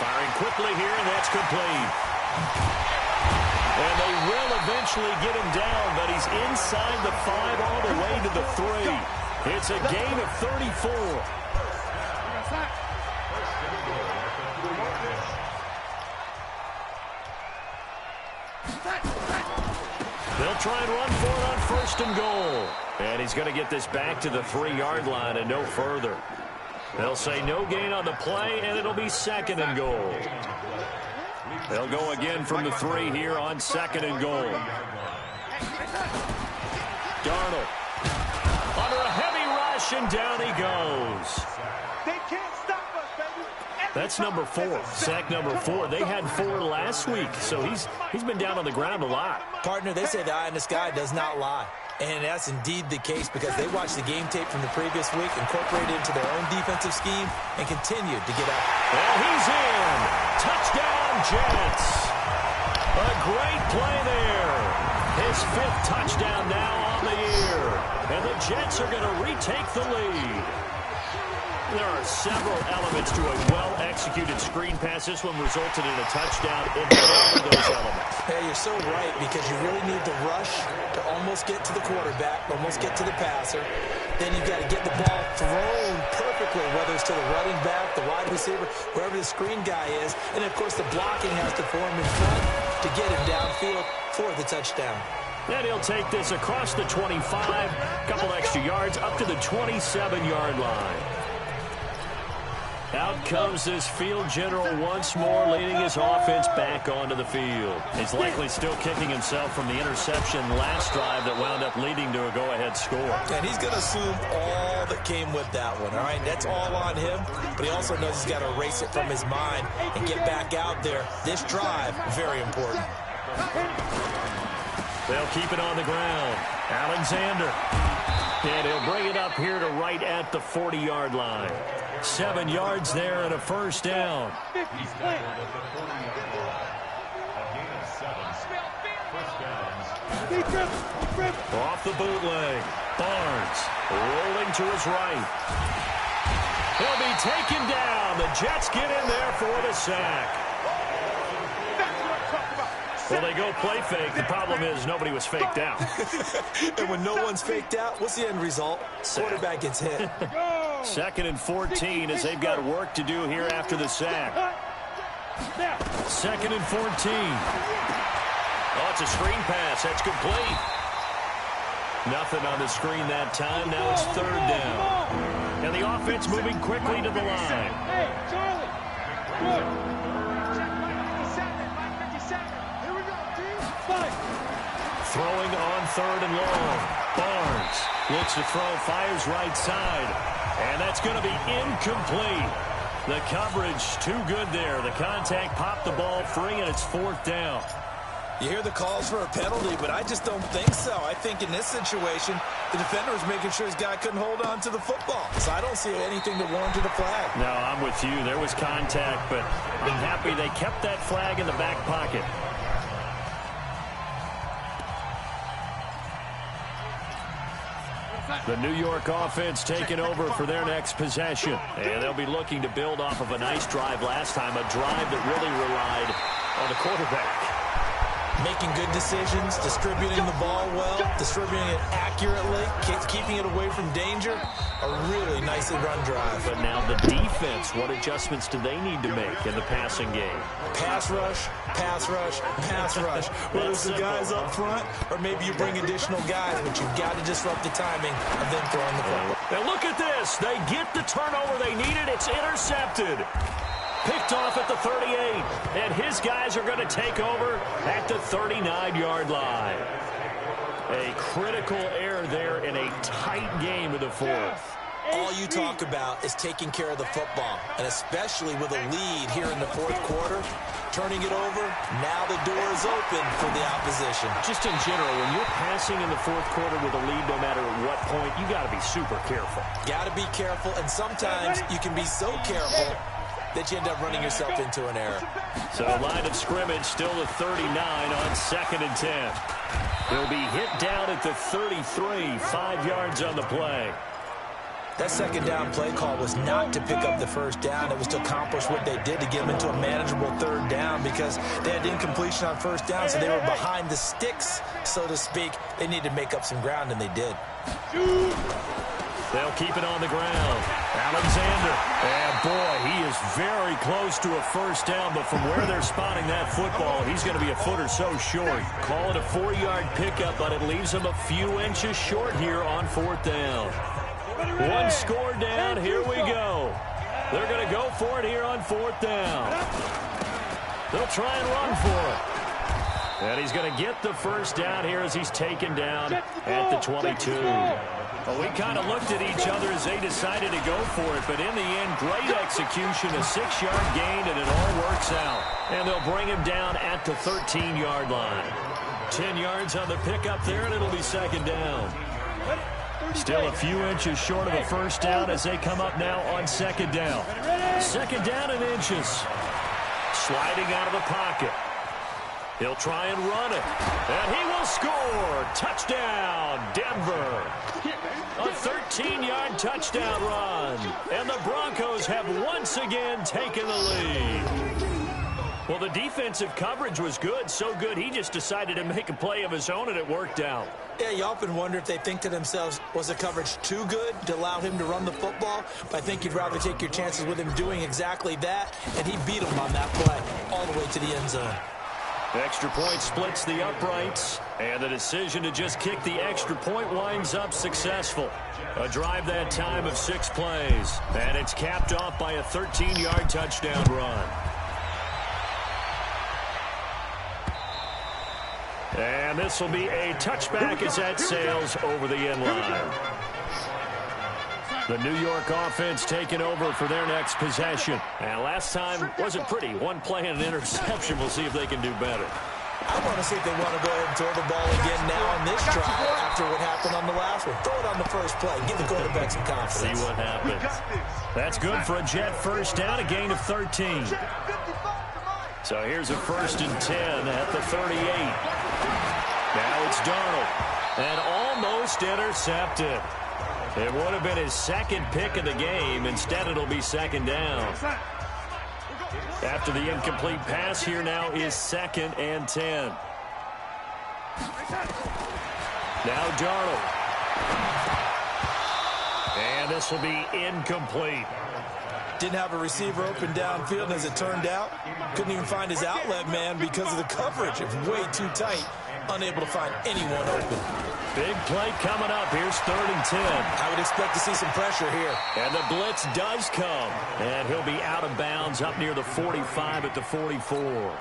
Firing quickly here, and that's complete. And they will eventually get him down, but he's inside the 5 all the way to the 3. It's a gain of 34. They'll try and run for it on first and goal. And he's going to get this back to the 3-yard line and no further. They'll say no gain on the play, and it'll be second and goal. They'll go again from the 3 here on second and goal. Darnold under a heavy rush, and down he goes. They can't stop us, baby. That's number 4, sack number 4. They had 4 last week, so he's been down on the ground a lot. Partner, they say the eye in the sky does not lie. And that's indeed the case because they watched the game tape from the previous week, incorporated it into their own defensive scheme, and continued to get up. And he's in. Touchdown, Jets. A great play there. His 5th touchdown now on the year. And the Jets are going to retake the lead. There are several elements to a well-executed screen pass. This one resulted in a touchdown in all of those elements. Hey, you're so right because you really need the rush to almost get to the quarterback, almost get to the passer. Then you've got to get the ball thrown perfectly, whether it's to the running back, the wide receiver, wherever the screen guy is. And, of course, the blocking has to form in front to get him downfield for the touchdown. And he'll take this across the 25, a couple extra yards, up to the 27-yard line. Out comes this field general once more, leading his offense back onto the field. He's likely still kicking himself from the interception last drive that wound up leading to a go-ahead score. And he's going to assume all that came with that one, all right? That's all on him, but he also knows he's got to erase it from his mind and get back out there. This drive, very important. They'll keep it on the ground. Alexander. And he'll bring it up here to right at the 40-yard line. 7 yards there and a first down. Off the bootleg. Barnes rolling to his right. He'll be taken down. The Jets get in there for the sack. Well, they go play fake. The problem is nobody was faked out. And when no one's faked out, what's the end result? Quarterback gets hit. 2nd and 14 as they've got work to do here after the sack. 2nd and 14. Oh, it's a screen pass. That's complete. Nothing on the screen that time. Now it's 3rd down. And the offense moving quickly to the line. Hey, Charlie. Throwing on 3rd and long. Barnes looks to throw, fires right side. And that's going to be incomplete. The coverage too good there. The contact popped the ball free, and it's 4th down. You hear the calls for a penalty, but I just don't think so. I think in this situation, the defender was making sure his guy couldn't hold on to the football. So I don't see anything that warranted a flag. No, I'm with you. There was contact, but I'm happy they kept that flag in the back pocket. The New York offense taking over for their next possession. And they'll be looking to build off of a nice drive last time, a drive that really relied on the quarterback. Making good decisions, distributing the ball well, distributing it accurately, keeping it away from danger. A really nicely run drive. But now the defense, what adjustments do they need to make in the passing game? Pass rush, pass rush, pass rush. Whether it's the guys up front or maybe you bring additional guys, but you've got to disrupt the timing of them throwing the football. Now look at this. They get the turnover they needed. It's intercepted. Picked off at the 38, and his guys are going to take over at the 39-yard line. A critical error there in a tight game in the fourth. All you talk about is taking care of the football, and especially with a lead here in the fourth quarter, turning it over, now the door is open for the opposition. Just in general, when you're passing in the fourth quarter with a lead, no matter what point, you got to be super careful. Got to be careful, and sometimes you can be so careful that you end up running yourself into an error. So line of scrimmage still the 39 on 2nd and 10. He'll be hit down at the 33, 5 yards on the play. That second down play call was not to pick up the first down. It was to accomplish what they did to get them into a manageable third down because they had incompletion on first down, so they were behind the sticks, so to speak. They needed to make up some ground, and they did. They'll keep it on the ground. Alexander. And, boy, he is very close to a first down, but from where they're spotting that football, he's going to be a foot or so short. Call it a 4-yard pickup, but it leaves him a few inches short here on 4th down. One score down. Here we go. They're going to go for it here on 4th down. They'll try and run for it. And he's going to get the first down here as he's taken down at the 22. Well, we kind of looked at each other as they decided to go for it, but in the end, great execution, a 6-yard gain, and it all works out. And they'll bring him down at the 13-yard line. 10 yards on the pickup there, and it'll be 2nd down. Still a few inches short of a first down as they come up now on 2nd down. 2nd down in inches. Sliding out of the pocket. He'll try and run it. And he will score. Touchdown, Denver. A 13-yard touchdown run. And the Broncos have once again taken the lead. Well, the defensive coverage was good. So good, he just decided to make a play of his own, and it worked out. Yeah, you often wonder if they think to themselves, was the coverage too good to allow him to run the football? But I think you'd rather take your chances with him doing exactly that, and he beat him on that play all the way to the end zone. Extra point splits the uprights, and the decision to just kick the extra point winds up successful. A drive that time of 6 plays, and it's capped off by a 13-yard touchdown run. And this will be a touchback as that sails over the end line. The New York offense taking over for their next possession. And last time wasn't pretty. One play and an interception. We'll see if they can do better. I want to see if they want to go ahead and throw the ball again now on this drive after what happened on the last one. Throw it on the first play. Give the quarterback some confidence. See what happens. That's good for a Jet first down, a gain of 13. So here's a 1st and 10 at the 38. Now it's Darnold. And almost intercepted. It would have been his 2nd pick of the game. Instead, it'll be 2nd down. After the incomplete pass, here now is 2nd and 10. Now Darnold. And this will be incomplete. Didn't have a receiver open downfield, and as it turned out, couldn't even find his outlet man because of the coverage. It was way too tight. Unable to find anyone open. Big play coming up. Here's 3rd and 10. I would expect to see some pressure here. And the blitz does come. And he'll be out of bounds up near the 45 at the 44.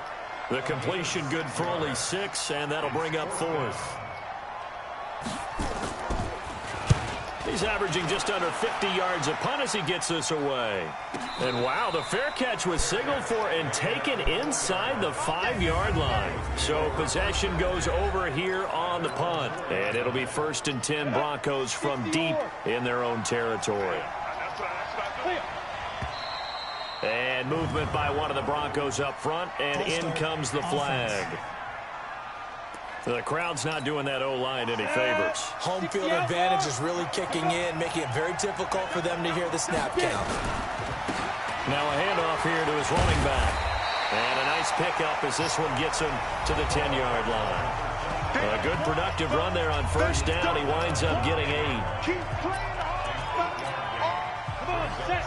The completion good for only 6, and that'll bring up 4th. He's averaging just under 50 yards a punt as he gets this away. And wow, the fair catch was signaled for and taken inside the 5-yard line. So possession goes over here on the punt. And it'll be 1st and 10 Broncos from deep in their own territory. And movement by one of the Broncos up front, and in comes the flag. The crowd's not doing that O-line any favors. Home field advantage is really kicking in, making it very difficult for them to hear the snap count. Now a handoff here to his running back. And a nice pickup as this one gets him to the 10-yard line. A good productive run there on first down. He winds up getting 8. Keep playing on. Come on, set.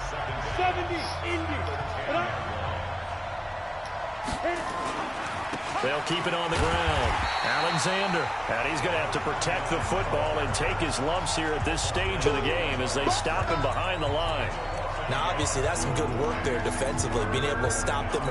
70, Indy. They'll keep it on the ground. Alexander. And he's going to have to protect the football and take his lumps here at this stage of the game as they stop him behind the line. Now, obviously, that's some good work there defensively, being able to stop them.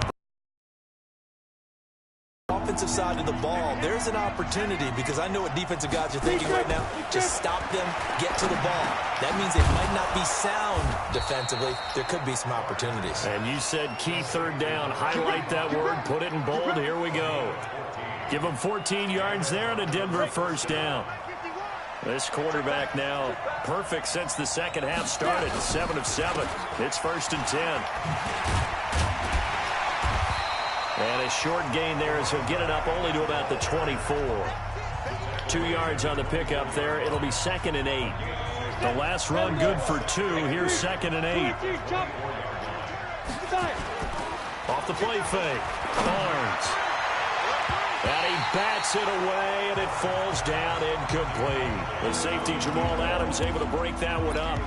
Offensive side of the ball, there's an opportunity because I know what defensive guys are thinking right now. Just stop them, get to the ball. That means they might not be sound defensively. There could be some opportunities. And you said key third down. Highlight that word, put it in bold. Here we go. Give them 14 yards there and a Denver first down. This quarterback now perfect since the second half started. 7 of 7. It's 1st and 10. And a short gain there as he'll get it up only to about the 24. 2 yards on the pickup there. It'll be 2nd and 8. The last run good for 2. Here's 2nd and 8. Off the play fake. Barnes. And he bats it away, and it falls down incomplete. The safety, Jamal Adams, able to break that one up.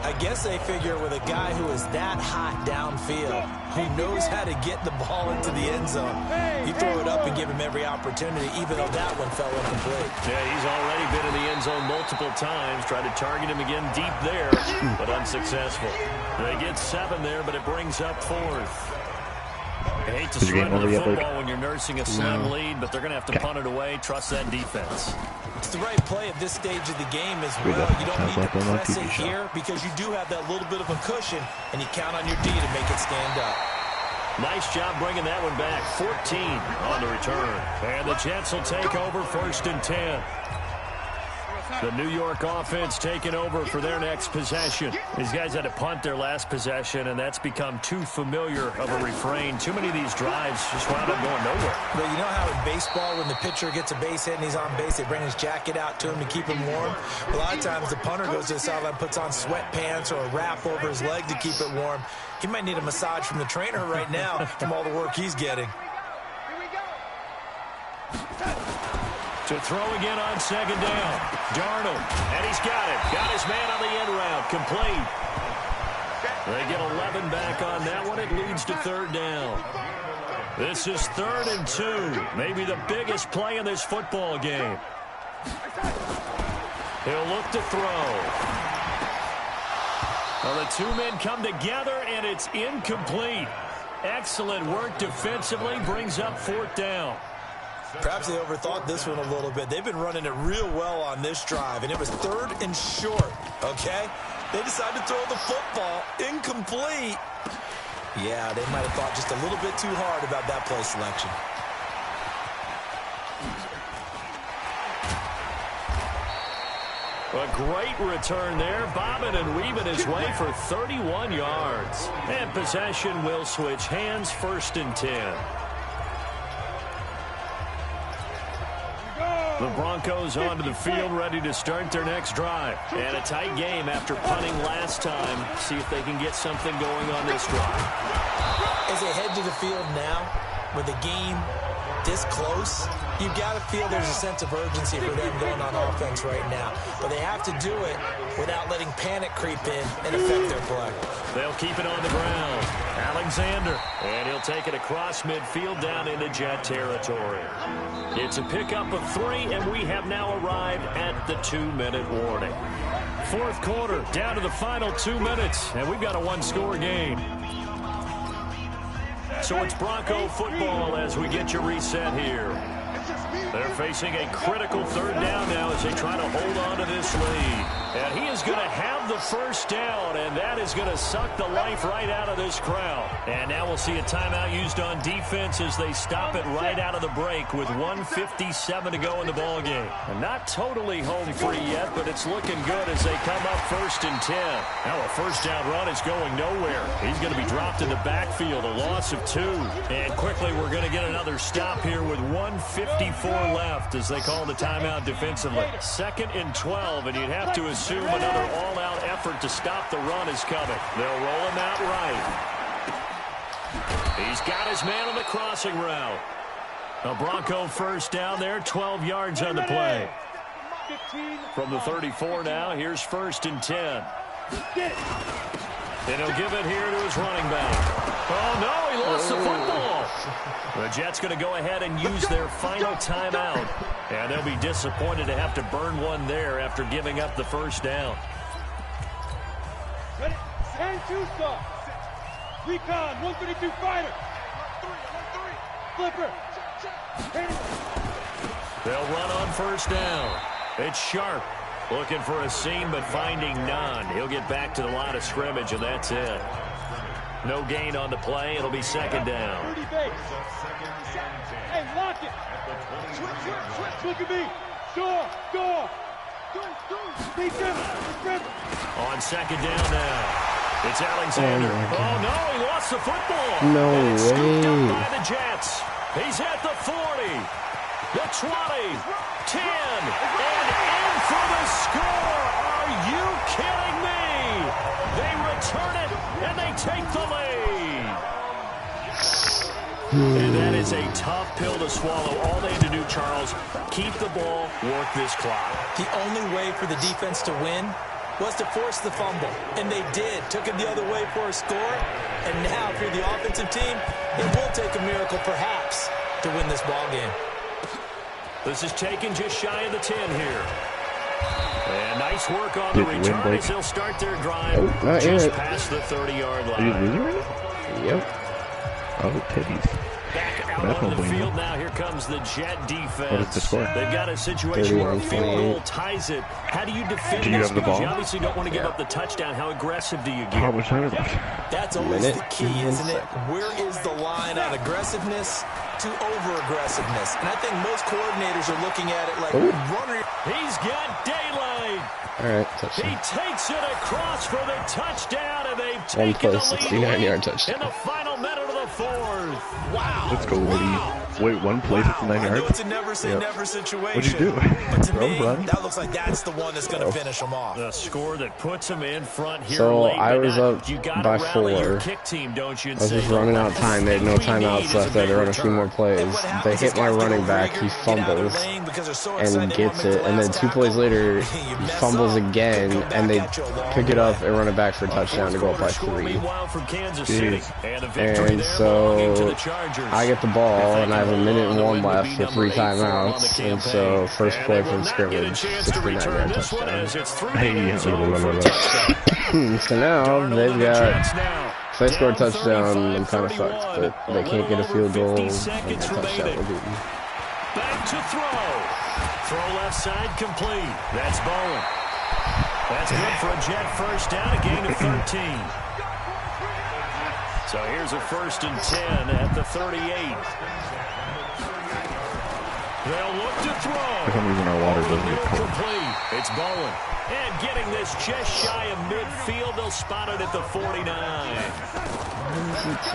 I guess they figure with a guy who is that hot downfield, who knows how to get the ball into the end zone, you throw it up and give him every opportunity, even though that one fell incomplete. Yeah, he's already been in the end zone multiple times, tried to target him again deep there, but unsuccessful. They get 7 there, but it brings up 4th. I hate to surrender the football when you're nursing a slim lead, but they're going to have to punt it away. Trust that defense. It's the right play at this stage of the game as well. You don't need to press it here because you do have that little bit of a cushion, and you count on your D to make it stand up. Nice job bringing that one back. 14 on the return. And the Jets will take over 1st and 10. The New York offense taking over for their next possession. These guys had to punt their last possession, and that's become too familiar of a refrain. Too many of these drives just wound up going nowhere. But you know how in baseball, when the pitcher gets a base hit and he's on base, they bring his jacket out to him to keep him warm? A lot of times the punter goes to the sideline, puts on sweatpants or a wrap over his leg to keep it warm. He might need a massage from the trainer right now from all the work he's getting. To throw again on 2nd down. Darnold, and he's got it. Got his man on the end route. Complete. They get 11 back on that one. It leads to 3rd down. This is 3rd and 2. Maybe the biggest play in this football game. He'll look to throw. Well, the 2 men come together, and it's incomplete. Excellent work defensively. Brings up 4th down. Perhaps they overthought this one a little bit. They've been running it real well on this drive, and it was 3rd and short, okay? They decided to throw the football incomplete. Yeah, they might have thought just a little bit too hard about that play selection. A great return there, bobbing and weaving his way for 31 yards. And possession will switch hands, 1st and 10. The Broncos onto the field, ready to start their next drive. And a tight game after punting last time. See if they can get something going on this drive. As they head to the field now, with the game this close, you've got to feel there's a sense of urgency for them going on offense right now. But they have to do it without letting panic creep in and affect their play. They'll keep it on the ground. Alexander. And he'll take it across midfield down into Jet territory. It's a pickup of 3, and we have now arrived at the 2-minute warning. 4th quarter, down to the final 2 minutes, and we've got a 1-score game. So it's Bronco football as we get your reset here. They're facing a critical 3rd down now as they try to hold on to this lead. And he is going to have of the first down, and that is going to suck the life right out of this crowd. And now we'll see a timeout used on defense as they stop it right out of the break with 1:57 to go in the ballgame. And not totally home free yet, but it's looking good as they come up 1st and 10. Now a first down run is going nowhere. He's going to be dropped in the backfield, a loss of 2. And quickly we're going to get another stop here with 1:54 left as they call the timeout defensively. 2nd and 12, and you'd have to assume another all-out effort to stop the run is coming. They'll roll him out right. He's got his man on the crossing route. A Bronco first down there, 12 yards on the play. From the 34 now, here's 1st and 10. And he'll give it here to his running back. Oh, no, he lost the football. The Jets going to go ahead and use their final timeout. And they'll be disappointed to have to burn one there after giving up the first down. And two-star. Recon, 132 fighter. Flipper. They'll run on first down. It's Sharp looking for a seam but finding none. He'll get back to the line of scrimmage, and that's it. No gain on the play. It'll be 2nd down. Hey, lock it. Switch. Look at me. Door. On 2nd down now. It's Alexander. Oh, no, he lost the football. No way. Scooped up by the Jets. He's at the 40, the 20, 10, and in for the score. Are you kidding me? They return it, and they take the lead. And that is a tough pill to swallow. All they had to do, Charles, keep the ball, work this clock. The only way for the defense to win was to force the fumble, and they did. Took it the other way for a score, and now if you're the offensive team, it will take a miracle perhaps to win this ball game. This is taken just shy of the 10 here. And nice work on the return as they'll start their drive just past the 30-yard line. Are you losing right now? Yep. Oh, titties. Back out on the field now. Here comes the Jet defense. What is the score? They've got a situation where a field goal ties it. How do you defend do you this? have the ball? You obviously don't want to give up the touchdown. How aggressive do you get? How much time is left? That's always the key, isn't it? Where is the line on aggressiveness to over-aggressiveness? And I think most coordinators are looking at it like, runner. He's got daylight. All right, He touchdown. takes it across for the touchdown, and they've taken play, the 69-yard lead touchdown. in the final minute of the 4th. Wow. Let's go, Woody. Wait, one play, 69 I know yards? it's a never-say-never situation. What'd you do? But to me, Run? that looks like that's the one that's going to finish them off. The score that puts them in front here So late. I was up you gotta by rally 4. your kick team, don't you, and I was say, just running out of time. They had no "What we timeouts need left. is They had to big run a few return." more plays. They hit my running back. He fumbles and gets it. And then 2 plays later, he fumbles again, and they pick it up and run it back for a touchdown to go up by 3. Meanwhile from Kansas City, and a victory And there belonging to so the Chargers. I get the ball, and I have 1:01 left with 3 timeouts. And so first play from scrimmage, 69-yard touchdown. Hey, So now they've got, if they score a touchdown, I'm kind of fucked, but they can't get a field goal, and that touchdown will beat me. Back to throw. Throw left side complete. That's Bowen. That's good for a Jet first down, a gain of 13. So here's a 1st and 10 at the 38. They'll look to throw. For some reason our water doesn't get cold. Complete. It's Bowen. And getting this just shy of midfield, they'll spot it at the 49.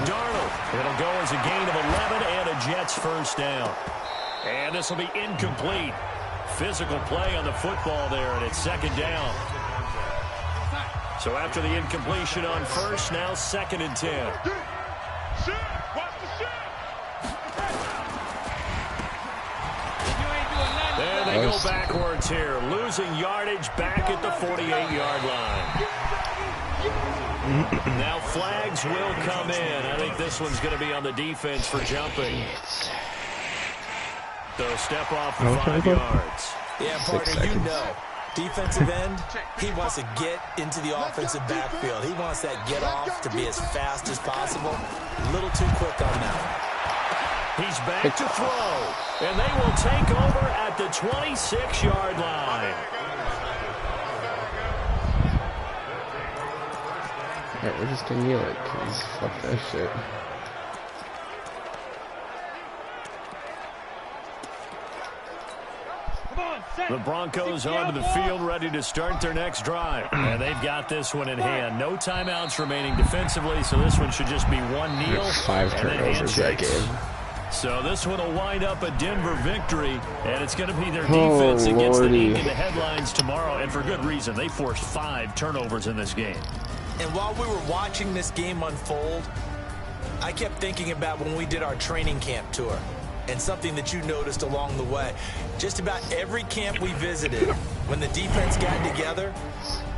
Darnold. It'll go as a gain of 11 and a Jets first down. And this will be incomplete. Physical play on the football there, and it's 2nd down. So after the incompletion on first, now 2nd and 10. There they go backwards here, losing yardage back at the 48-yard line. Now flags will come in. I think this one's going to be on the defense for jumping. So step off the 5 yards. Yeah, partner, you know, defensive end, he wants to get into the offensive backfield. He wants that get off to be as fast as possible. A little too quick on that. He's back to throw, and they will take over at the 26-yard line. Alright, we're just gonna kneel it, cause fuck that shit. The Broncos onto the field, ready to start their next drive. And they've got this one in hand. No timeouts remaining defensively, so this one should just be one kneel. 5 turnovers that game. So this one will wind up a Denver victory, and it's going to be their defense against the in the headlines tomorrow, and for good reason. They forced 5 turnovers in this game. And while we were watching this game unfold, I kept thinking about when we did our training camp tour. And something that you noticed along the way. Just about every camp we visited, when the defense got together,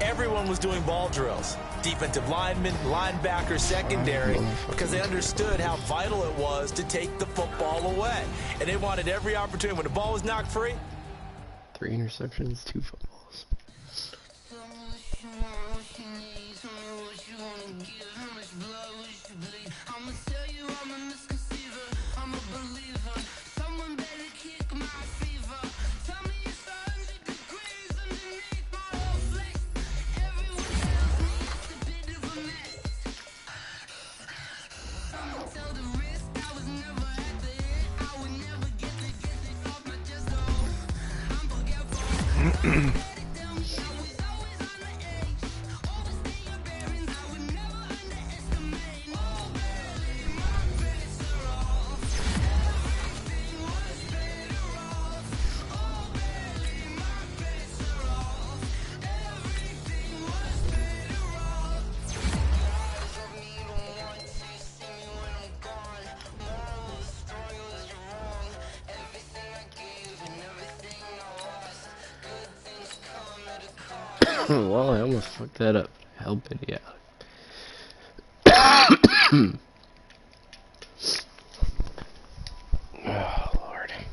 everyone was doing ball drills. Defensive linemen, linebackers, secondary, because they understood how vital it was to take the football away. And they wanted every opportunity. When the ball was knocked free, 3 interceptions, 2 footballs. Well, I almost fucked that up. Help it, yeah.